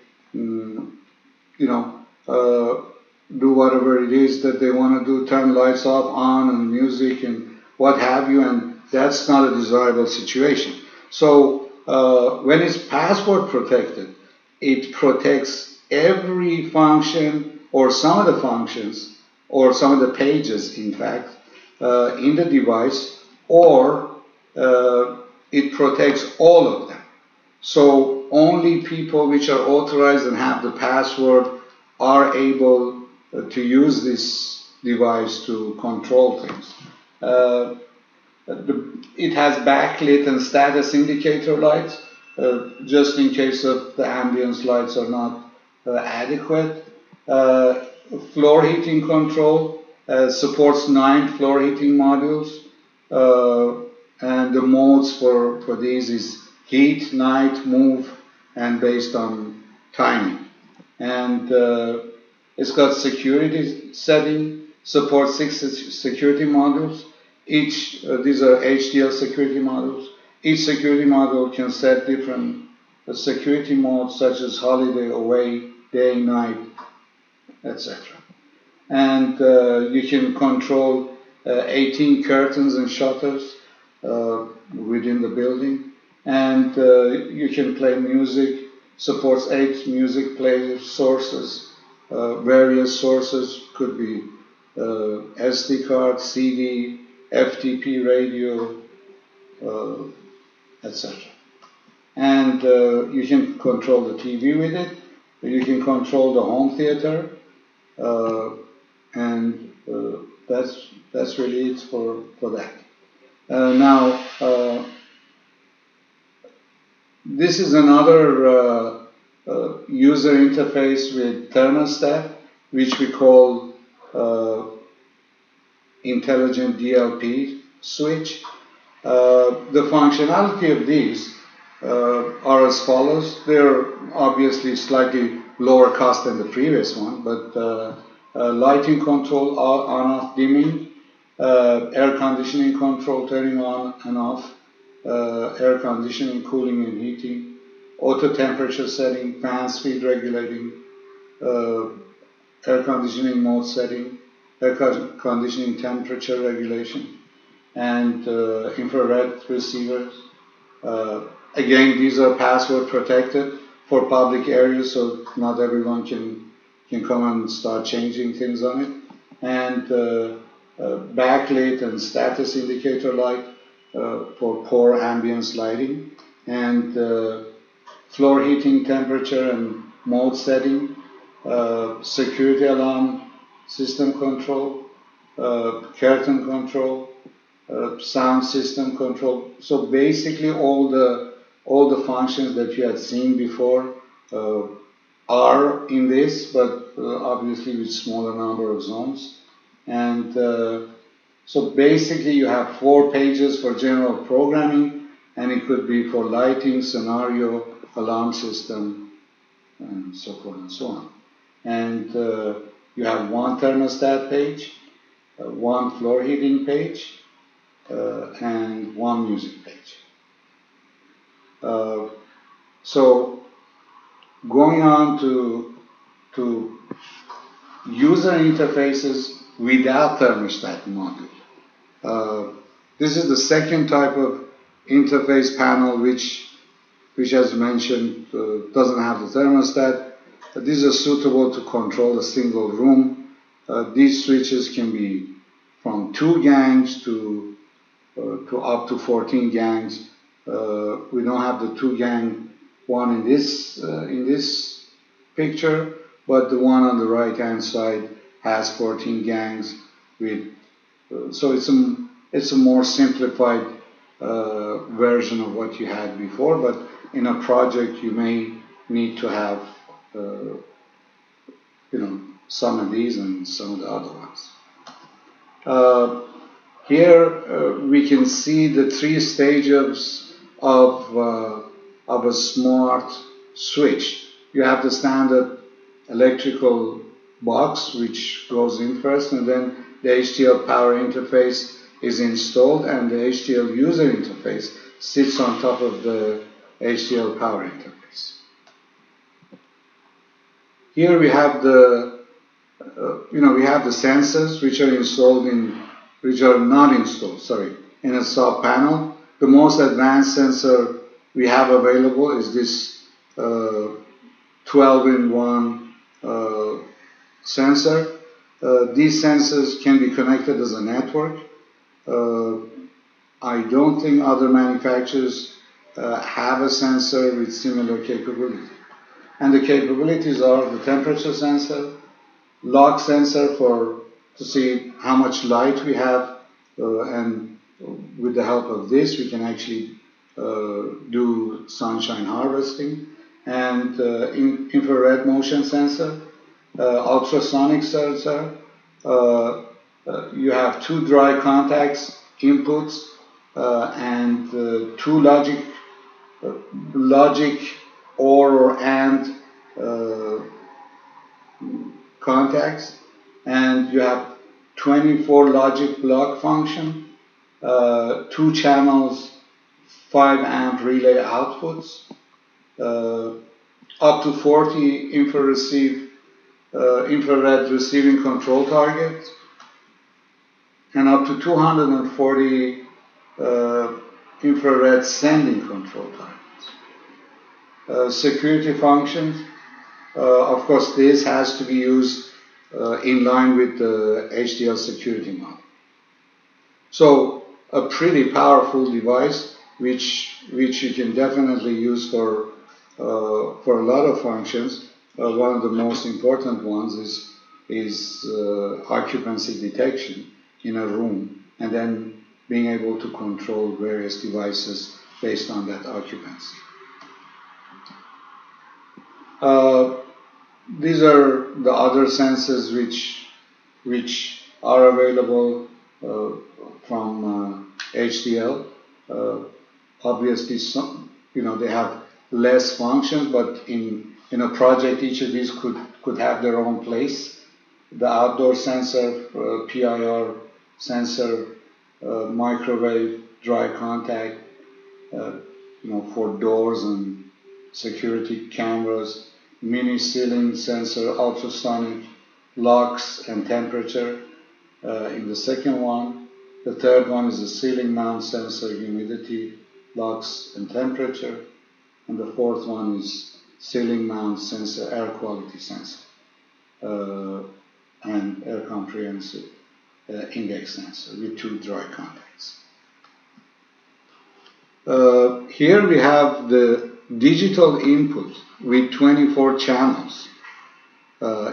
A: do whatever it is that they want to do, turn lights off, on, and music, and what have you, and that's not a desirable situation. So when it's password protected, it protects every function or some of the functions or some of the pages, in fact, in the device, or it protects all of them. So only people which are authorized and have the password are able to use this device to control things. It has backlit and status indicator lights, just in case of the ambience lights are not adequate. Floor heating control supports 9 floor heating modules, and the modes for these is heat, night, move, and based on timing. And it's got security setting, supports 6 security modules. Each, these are HDL security modules. Each security module can set different security modes, such as holiday, away, day, night, etc. And you can control 18 curtains and shutters within the building. And you can play music, supports 8 music play sources, various sources, could be SD card, CD, FTP radio, etc. And you can control the TV with it. You can control the home theater, and that's really it for that. Now, this is another user interface with thermostat, which we call intelligent DLP switch. The functionality of these are as follows. They're obviously slightly lower cost than the previous one, but lighting control, on-off dimming, air conditioning control, turning on and off, air conditioning, cooling and heating, auto temperature setting, fan speed regulating, air conditioning mode setting, air conditioning temperature regulation, and infrared receivers. Again, these are password protected for public areas, so not everyone can come and start changing things on it. And backlit and status indicator light for poor ambience lighting, and floor heating temperature and mode setting, security alarm system control, curtain control, sound system control. So basically all the functions that you had seen before are in this, but obviously with smaller number of zones. And so basically you have 4 pages for general programming, and it could be for lighting, scenario, alarm system, and so forth and so on. And you have 1 thermostat page, 1 floor heating page, and 1 music page. So going on to user interfaces without thermostat module. This is the second type of interface panel which as mentioned doesn't have the thermostat. These are suitable to control a single room. These switches can be from 2 gangs to up to 14 gangs. We don't have the 2 gang one in this picture, but the one on the right hand side has 14 gangs with. So it's a more simplified version of what you had before, but in a project you may need to have some of these and some of the other ones. Here we can see the 3 stages of a smart switch. You have the standard electrical box which goes in first, and then the HDL power interface is installed, and the HDL user interface sits on top of the HDL power interface. Here we have the we have the sensors which are not installed, in a sub panel. The most advanced sensor we have available is this 12-in-1 sensor. These sensors can be connected as a network. I don't think other manufacturers have a sensor with similar capability. And the capabilities are the temperature sensor, log sensor to see how much light we have, and with the help of this we can actually do sunshine harvesting, and infrared motion sensor, ultrasonic sensor. You have two dry contacts inputs and two logic or and contacts, and you have 24 logic block function, 2 channels, 5 amp relay outputs, up to 40 infrared receiving control targets, and up to 240 infrared sending control targets. Security functions, of course this has to be used in line with the HDL security model. So a pretty powerful device which you can definitely use for a lot of functions. One of the most important ones is occupancy detection in a room, and then being able to control various devices based on that occupancy. These are the other sensors which are available from HDL. Obviously, they have less functions, but in a project, each of these could have their own place. The outdoor sensor, PIR sensor, microwave dry contact, for doors and security cameras, mini ceiling sensor, ultrasonic, locks and temperature in the second one. The third one is a ceiling mount sensor, humidity, locks and temperature. And the fourth one is ceiling mount sensor, air quality sensor, and air comprehensive index sensor with 2 dry contacts. Here we have the digital input with 24 channels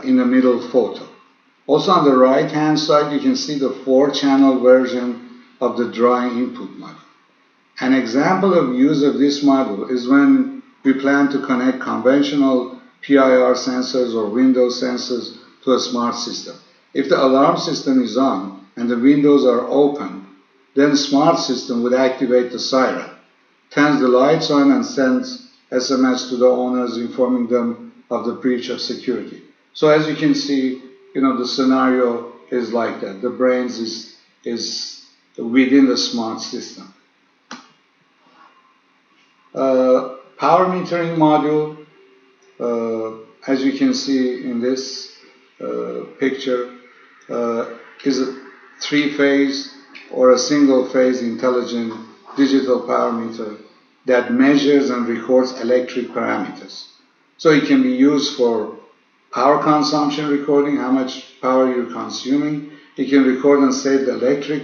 A: in the middle photo. Also on the right hand side you can see the 4-channel version of the dry input module. An example of use of this module is when we plan to connect conventional PIR sensors or windows sensors to a smart system. If the alarm system is on and the windows are open, then the smart system would activate the siren, turns the lights on and sends SMS to the owners informing them of the breach of security. So as you can see, the scenario is like that. The brains is within the smart system. Power metering module, as you can see in this picture, is a 3-phase or a single-phase intelligent digital power meter that measures and records electric parameters. So it can be used for power consumption recording, how much power you're consuming. It can record and save the electric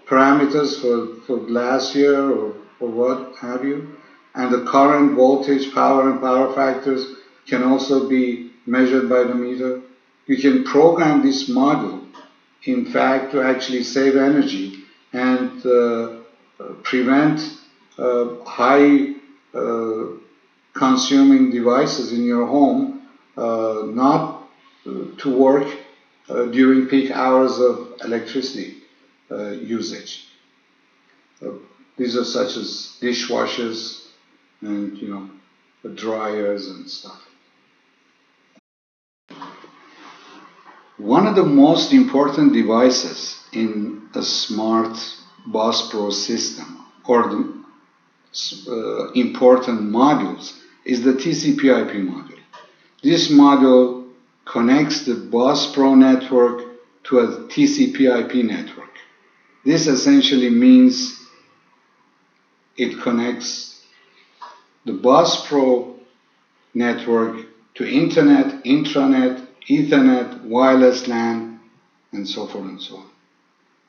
A: parameters for last year or what have you. And the current, voltage, power, and power factors can also be measured by the meter. You can program this module, in fact, to actually save energy and prevent high consuming devices in your home not to work during peak hours of electricity usage. These are such as dishwashers and dryers and stuff. One of the most important devices in a smart Buspro system, or the important modules, is the TCP/IP module. This module connects the Buspro network to a TCP/IP network. This essentially means it connects the Buspro network to internet, intranet, Ethernet, wireless LAN, and so forth and so on.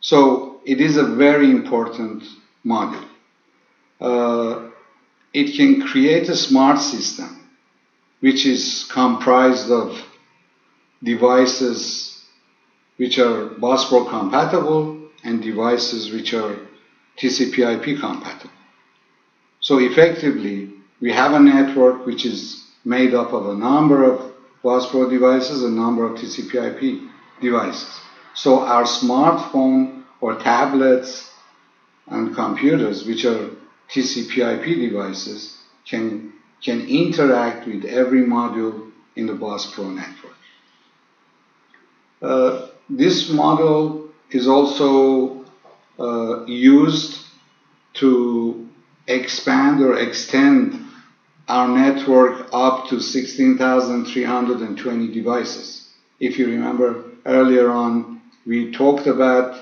A: So it is a very important module. It can create a smart system which is comprised of devices which are Buspro compatible and devices which are TCP/IP compatible. So effectively, we have a network which is made up of a number of Buspro devices, a number of TCP/IP devices. So our smartphone or tablets and computers, which are TCP/IP devices, can interact with every module in the Buspro network. This model is also used to expand or extend our network up to 16,320 devices. If you remember earlier on, we talked about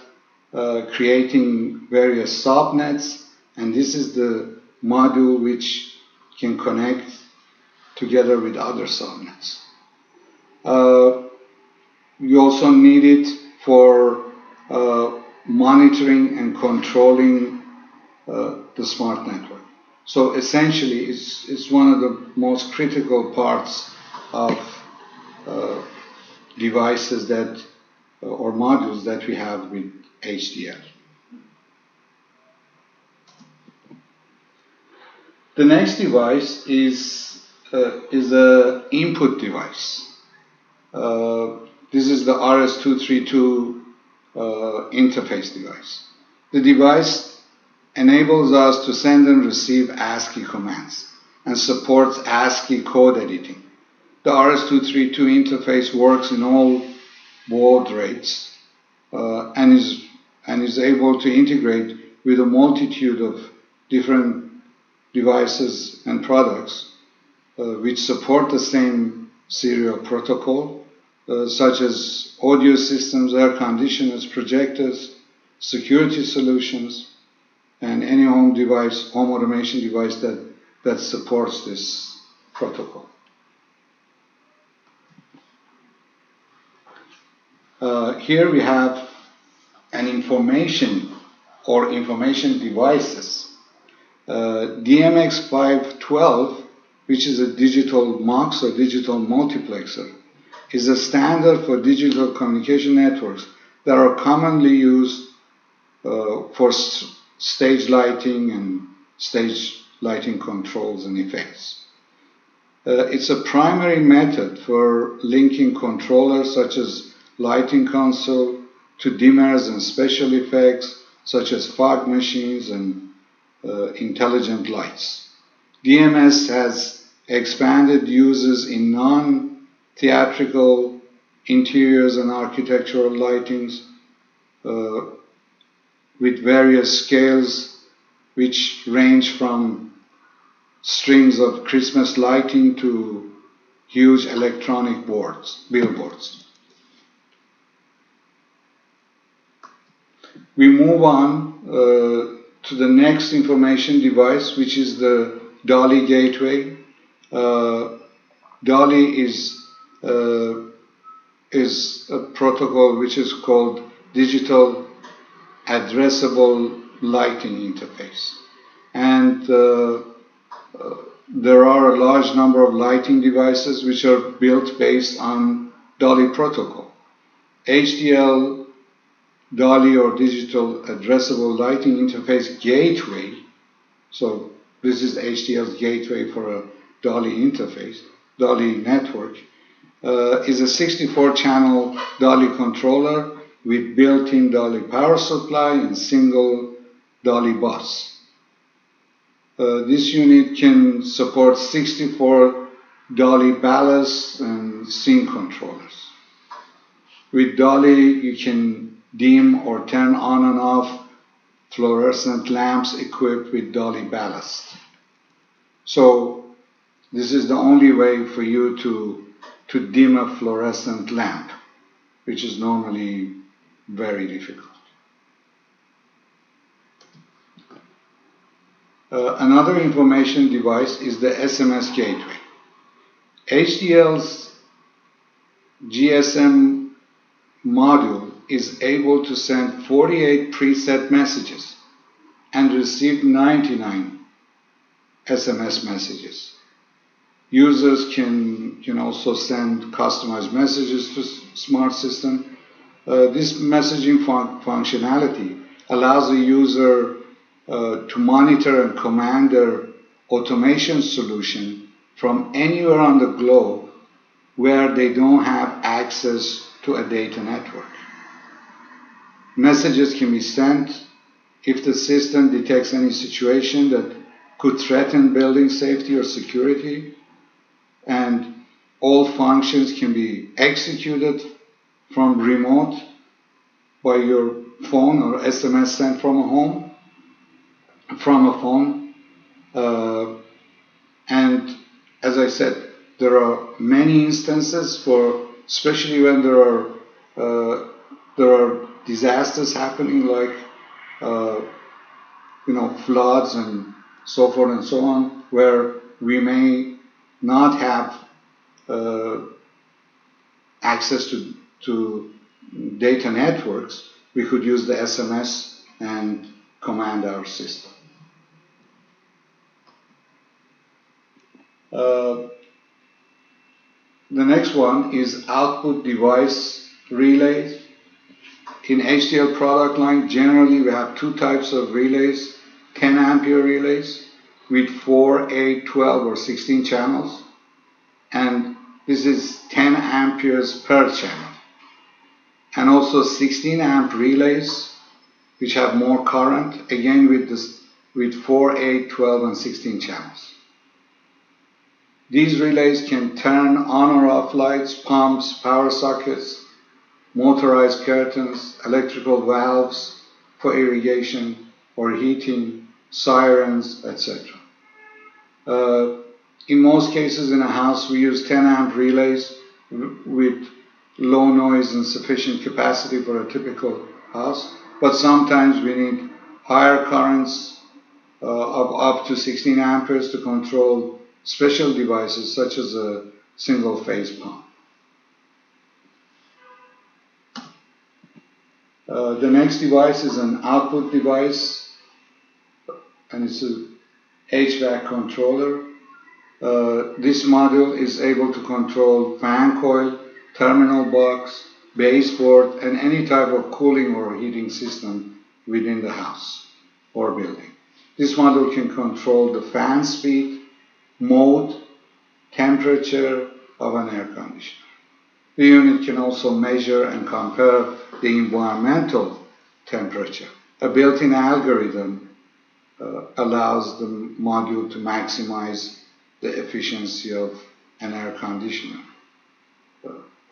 A: creating various subnets, and this is the module which can connect together with other subnets. We also need it for monitoring and controlling the smart network. So essentially, it's one of the most critical parts of devices that or modules that we have with HDL. The next device is an input device. This is the RS-232 interface device. The device enables us to send and receive ASCII commands and supports ASCII code editing. The RS-232 interface works in all baud rates and is able to integrate with a multitude of different devices and products which support the same serial protocol, such as audio systems, air conditioners, projectors, security solutions, and any home automation device that supports this protocol. Here we have an information devices. DMX512, which is a digital MUX or digital multiplexer, is a standard for digital communication networks that are commonly used for stage lighting and stage lighting controls and effects. It's a primary method for linking controllers such as lighting console to dimmers and special effects such as fog machines and intelligent lights. DMS has expanded uses in non-theatrical interiors and architectural lightings with various scales which range from strings of Christmas lighting to huge electronic billboards. We move on to the next information device, which is the DALI gateway. DALI is a protocol which is called Digital Addressable Lighting Interface. And there are a large number of lighting devices which are built based on DALI protocol. HDL DALI, or Digital Addressable Lighting Interface Gateway, so this is HDL's gateway for a DALI interface, DALI network, is a 64-channel DALI controller with built-in DALI power supply and single DALI bus. This unit can support 64 DALI ballast and sync controllers. With DALI, you can dim or turn on and off fluorescent lamps equipped with dolly ballast. So this is the only way for you to dim a fluorescent lamp, which is normally very difficult. Another information device is the SMS gateway. HDL's GSM module is able to send 48 preset messages and receive 99 SMS messages. Users can also send customized messages to smart system. This messaging functionality allows the user to monitor and command their automation solution from anywhere on the globe where they don't have access to a data network. Messages can be sent if the system detects any situation that could threaten building safety or security, and all functions can be executed from remote by your phone or SMS sent from a phone. And as I said, there are many instances especially when there are disasters happening, like floods and so forth and so on, where we may not have access to data networks. We could use the SMS and command our system. The next one is output device relays. In HDL product line, generally we have two types of relays: 10 ampere relays with 4, 8, 12 or 16 channels, and this is 10 amperes per channel. And also 16 amp relays which have more current, again with 4, 8, 12 and 16 channels. These relays can turn on or off lights, pumps, power sockets, motorized curtains, electrical valves for irrigation or heating, sirens, etc. In most cases in a house we use 10 amp relays with low noise and sufficient capacity for a typical house, but sometimes we need higher currents of up to 16 amperes to control special devices such as a single phase pump. The next device is an output device, and it's a HVAC controller. This module is able to control fan coil, terminal box, baseboard, and any type of cooling or heating system within the house or building. This module can control the fan speed, mode, temperature of an air conditioner. The unit can also measure and compare the environmental temperature. A built-in algorithm allows the module to maximize the efficiency of an air conditioner.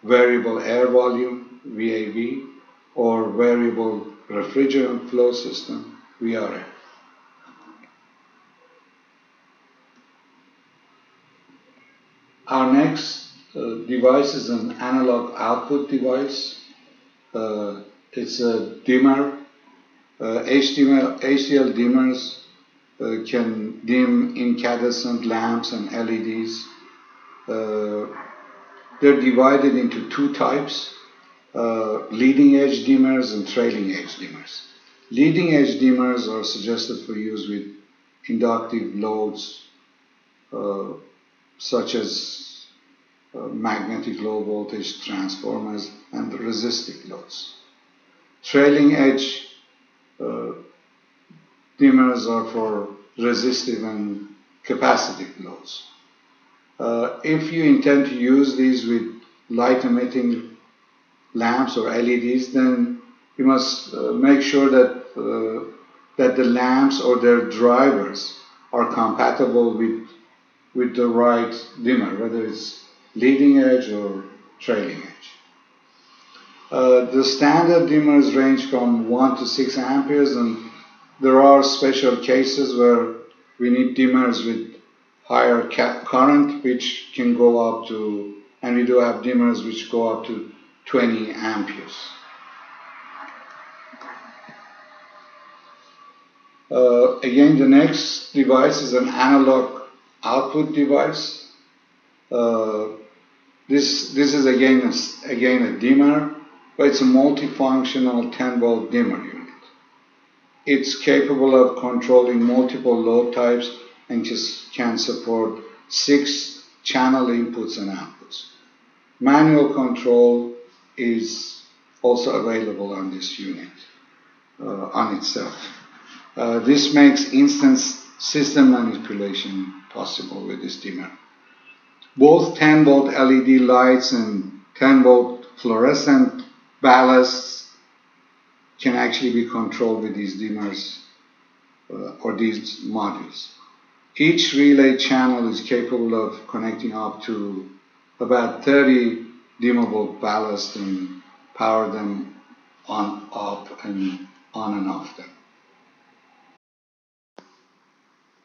A: Variable air volume, VAV, or variable refrigerant flow system, VRF. Our next device is an analog output device. It's a dimmer. HDL dimmers can dim incandescent lamps and LEDs. They're divided into two types: leading edge dimmers and trailing edge dimmers. Leading edge dimmers are suggested for use with inductive loads such as magnetic low voltage transformers and resistive loads. Trailing edge dimmers are for resistive and capacitive loads. If you intend to use these with light emitting lamps or LEDs, then you must make sure that the lamps or their drivers are compatible with the right dimmer, whether it's leading edge or trailing edge. The standard dimmers range from 1 to 6 amperes, and there are special cases where we need dimmers with higher current, which can go up to, and we do have dimmers which go up to 20 amperes. Again, the next device is an analog output device. This is again a dimmer, but it's a multifunctional 10-volt dimmer unit. It's capable of controlling multiple load types and can support 6 channel inputs and outputs. Manual control is also available on this unit on itself. This makes instant system manipulation possible with this dimmer. Both 10-volt LED lights and 10-volt fluorescent ballasts can actually be controlled with these dimmers or these modules. Each relay channel is capable of connecting up to about 30 dimmable ballasts and power them on, up, and on and off them.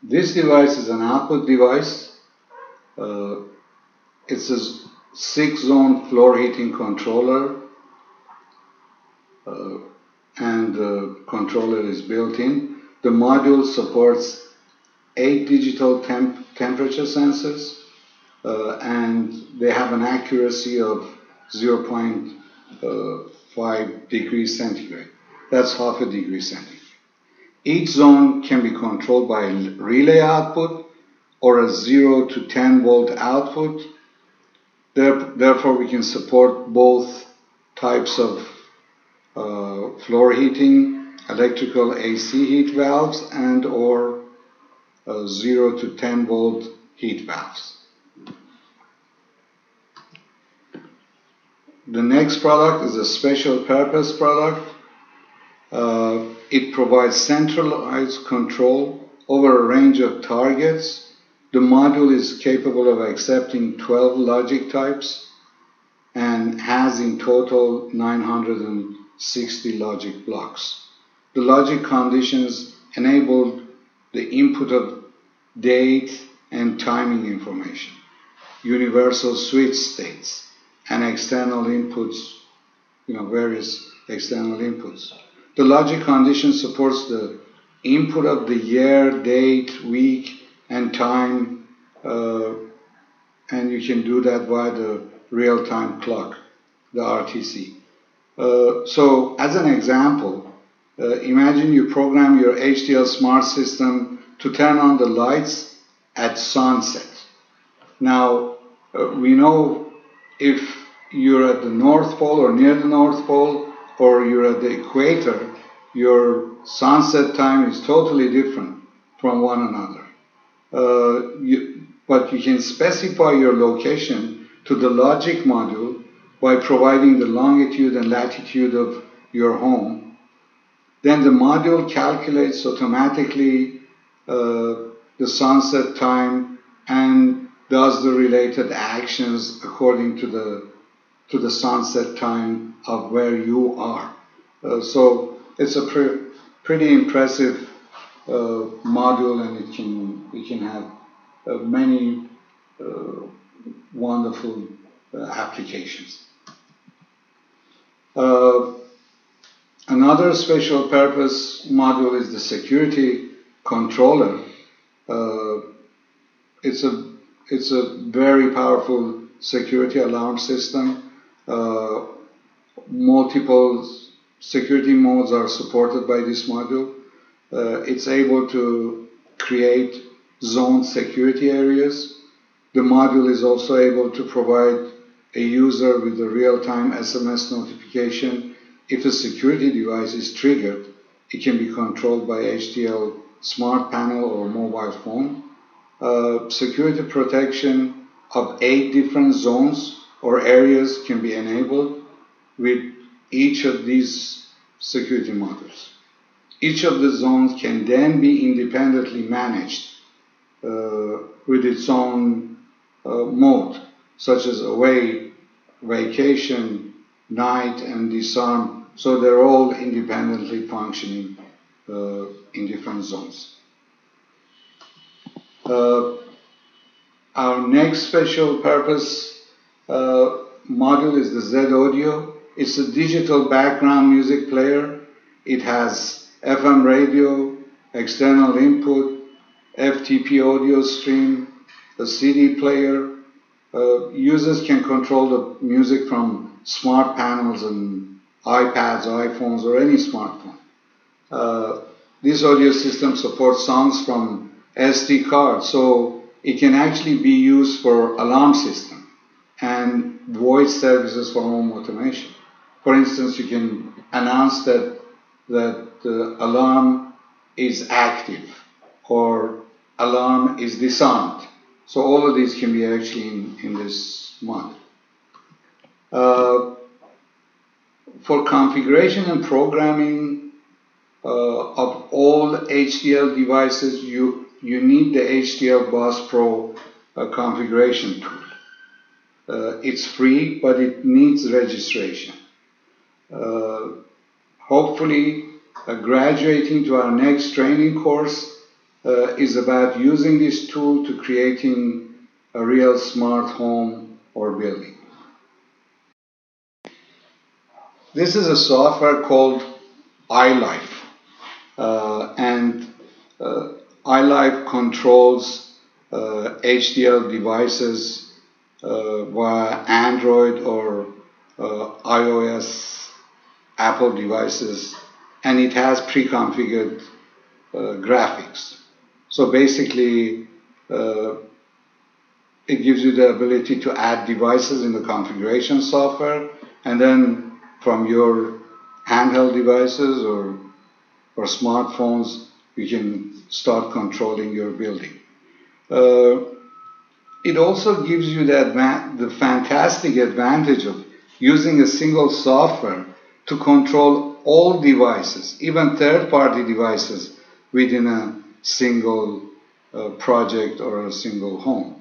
A: This device is an output device. It's a 6-zone floor heating controller, and the controller is built in. The module supports 8 digital temperature sensors, and they have an accuracy of 0.5 degrees centigrade. That's half a degree centigrade. Each zone can be controlled by a relay output or a 0 to 10 volt output. Therefore, we can support both types of floor heating, electrical AC heat valves, and or 0 to 10 volt heat valves. The next product is a special purpose product. It provides centralized control over a range of targets. The module is capable of accepting 12 logic types and has in total 960 logic blocks. The logic conditions enable the input of date and timing information, universal switch states, and external inputs, various external inputs. The logic condition supports the input of the year, date, week, and time, and you can do that via the real-time clock, the RTC. So, as an example, imagine you program your HDL smart system to turn on the lights at sunset. Now, we know if you're at the North Pole or near the North Pole, or you're at the equator, your sunset time is totally different from one another. But you can specify your location to the logic module by providing the longitude and latitude of your home. Then the module calculates automatically the sunset time and does the related actions according to the sunset time of where you are. So it's a pretty impressive module, and it can have many wonderful applications. Another special purpose module is the security controller. It's a very powerful security alarm system. Multiple security modes are supported by this module. It's able to create zone security areas. The module is also able to provide a user with a real-time SMS notification. If a security device is triggered, it can be controlled by HDL smart panel or mobile phone. Security protection of 8 different zones or areas can be enabled with each of these security modules. Each of the zones can then be independently managed with its own mode, such as away, vacation, night and disarm, so they're all independently functioning in different zones. Our next special purpose module is the Z Audio. It's a digital background music player. It has FM radio, external input, FTP audio stream, a CD player. Users can control the music from smart panels and iPads, iPhones, or any smartphone. This audio system supports songs from SD cards, so it can actually be used for alarm system and voice services for home automation. For instance, you can announce that the alarm is active or alarm is disarmed. So all of these can be actually in this module. For configuration and programming of all HDL devices, you need the HDL Buspro configuration tool. It's free, but it needs registration. Hopefully, graduating to our next training course is about using this tool to creating a real smart home or building. This is a software called iLife, and iLife controls HDL devices via Android or iOS, Apple devices, and it has pre-configured graphics. So basically, it gives you the ability to add devices in the configuration software, and then from your handheld devices or smartphones, you can start controlling your building. It also gives you the fantastic advantage of using a single software to control all devices, even third-party devices, within a single project or a single home.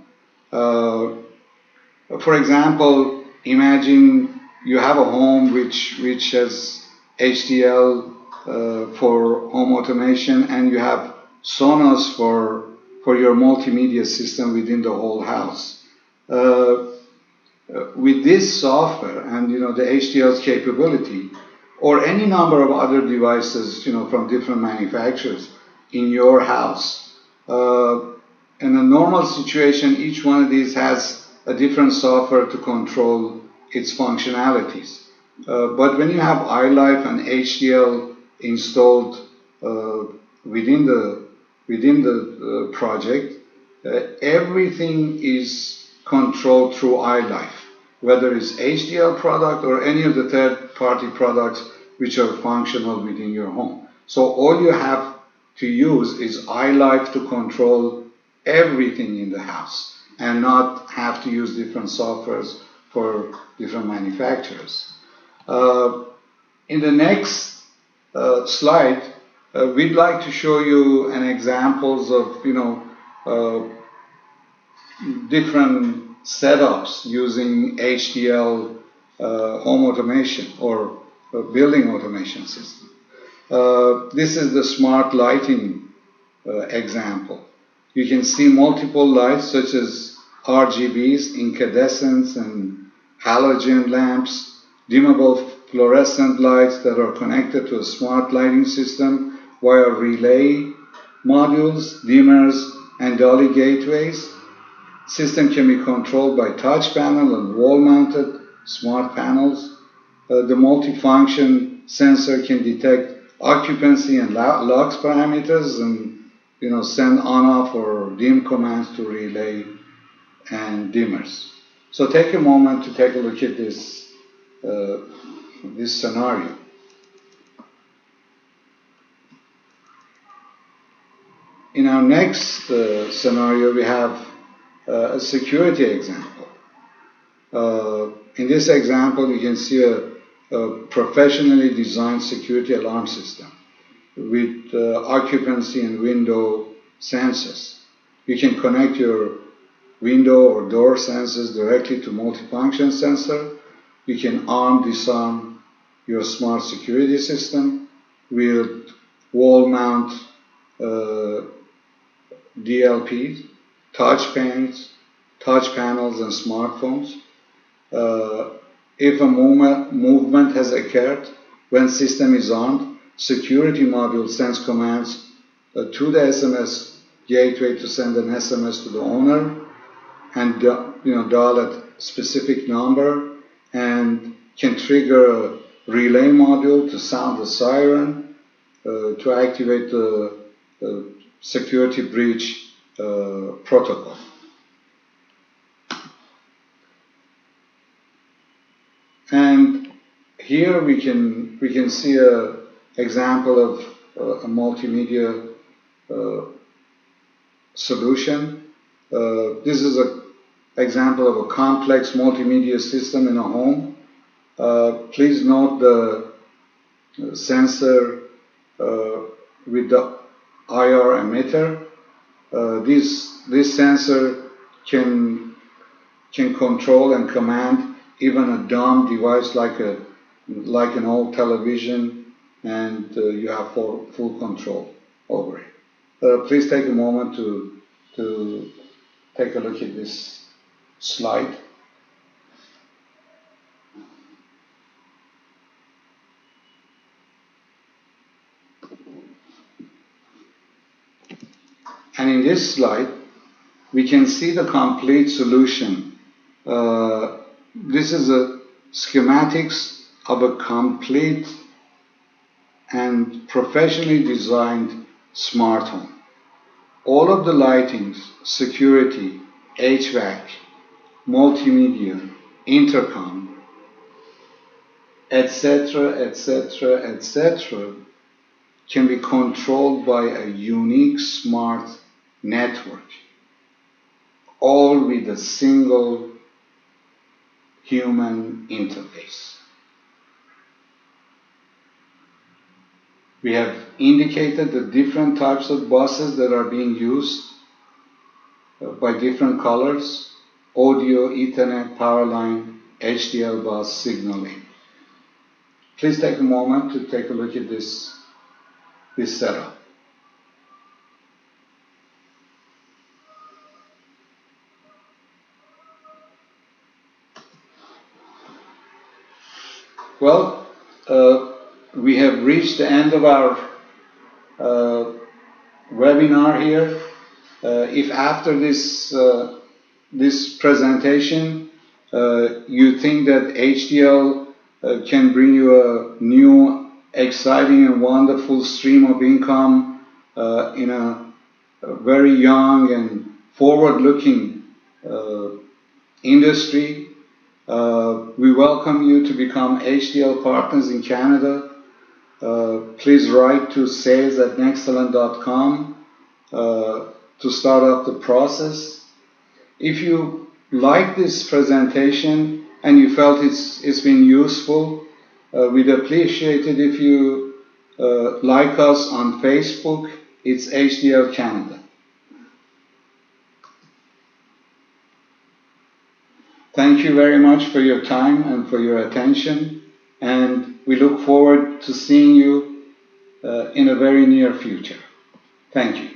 A: For example, imagine you have a home which has HDL for home automation, and you have Sonos for your multimedia system within the whole house. With this software and the HDL's capability, or any number of other devices from different manufacturers in your house, in a normal situation, each one of these has a different software to control its functionalities. But when you have iLife and HDL installed within the project, everything is controlled through iLife, whether it's HDL product or any of the third-party products which are functional within your home. So all you have to use is iLife to control everything in the house and not have to use different softwares for different manufacturers. In the next slide, we'd like to show you an examples of different setups using HDL home automation or building automation system. This is the smart lighting example. You can see multiple lights such as RGBs, incandescents, and halogen lamps, dimmable fluorescent lights that are connected to a smart lighting system via relay modules, dimmers, and dolly gateways. System can be controlled by touch panel and wall-mounted smart panels. The multifunction sensor can detect occupancy and lux parameters and send on-off or dim commands to relay and dimmers. So take a moment to take a look at this scenario. In our next scenario, we have a security example. In this example, you can see a professionally designed security alarm system with occupancy and window sensors. You can connect your window or door sensors directly to multifunction sensor. you can arm, disarm your smart security system with wall mount DLPs, touch panels, and smartphones. If a movement has occurred when system is armed, security module sends commands to the SMS gateway to send an SMS to the owner and dial a specific number, and can trigger a relay module to sound the siren to activate the security breach protocol. And here we can see an example of a multimedia solution. This is an example of a complex multimedia system in a home. Please note the sensor with the IR emitter. This sensor can control and command even a dumb device like an old television, and you have full control over it. Please take a moment to take a look at this slide. And in this slide, we can see the complete solution. This is a schematics of a complete and professionally designed smart home. All of the lightings, security, HVAC, multimedia, intercom, etc., etc., etc., can be controlled by a unique smart network, all with a single human interface. We have indicated the different types of buses that are being used by different colors: audio, Ethernet, power line, HDL bus, signaling. Please take a moment to take a look at this setup. Well, we have reached the end of our webinar here. If after this presentation you think that HDL can bring you a new, exciting and wonderful stream of income in a very young and forward-looking industry, we welcome you to become HDL partners in Canada. Please write to sales@nexelent.com to start up the process. If you like this presentation and you felt it's been useful, we'd appreciate it if you like us on Facebook. It's HDL Canada. Thank you very much for your time and for your attention, and we look forward to seeing you in a very near future. Thank you.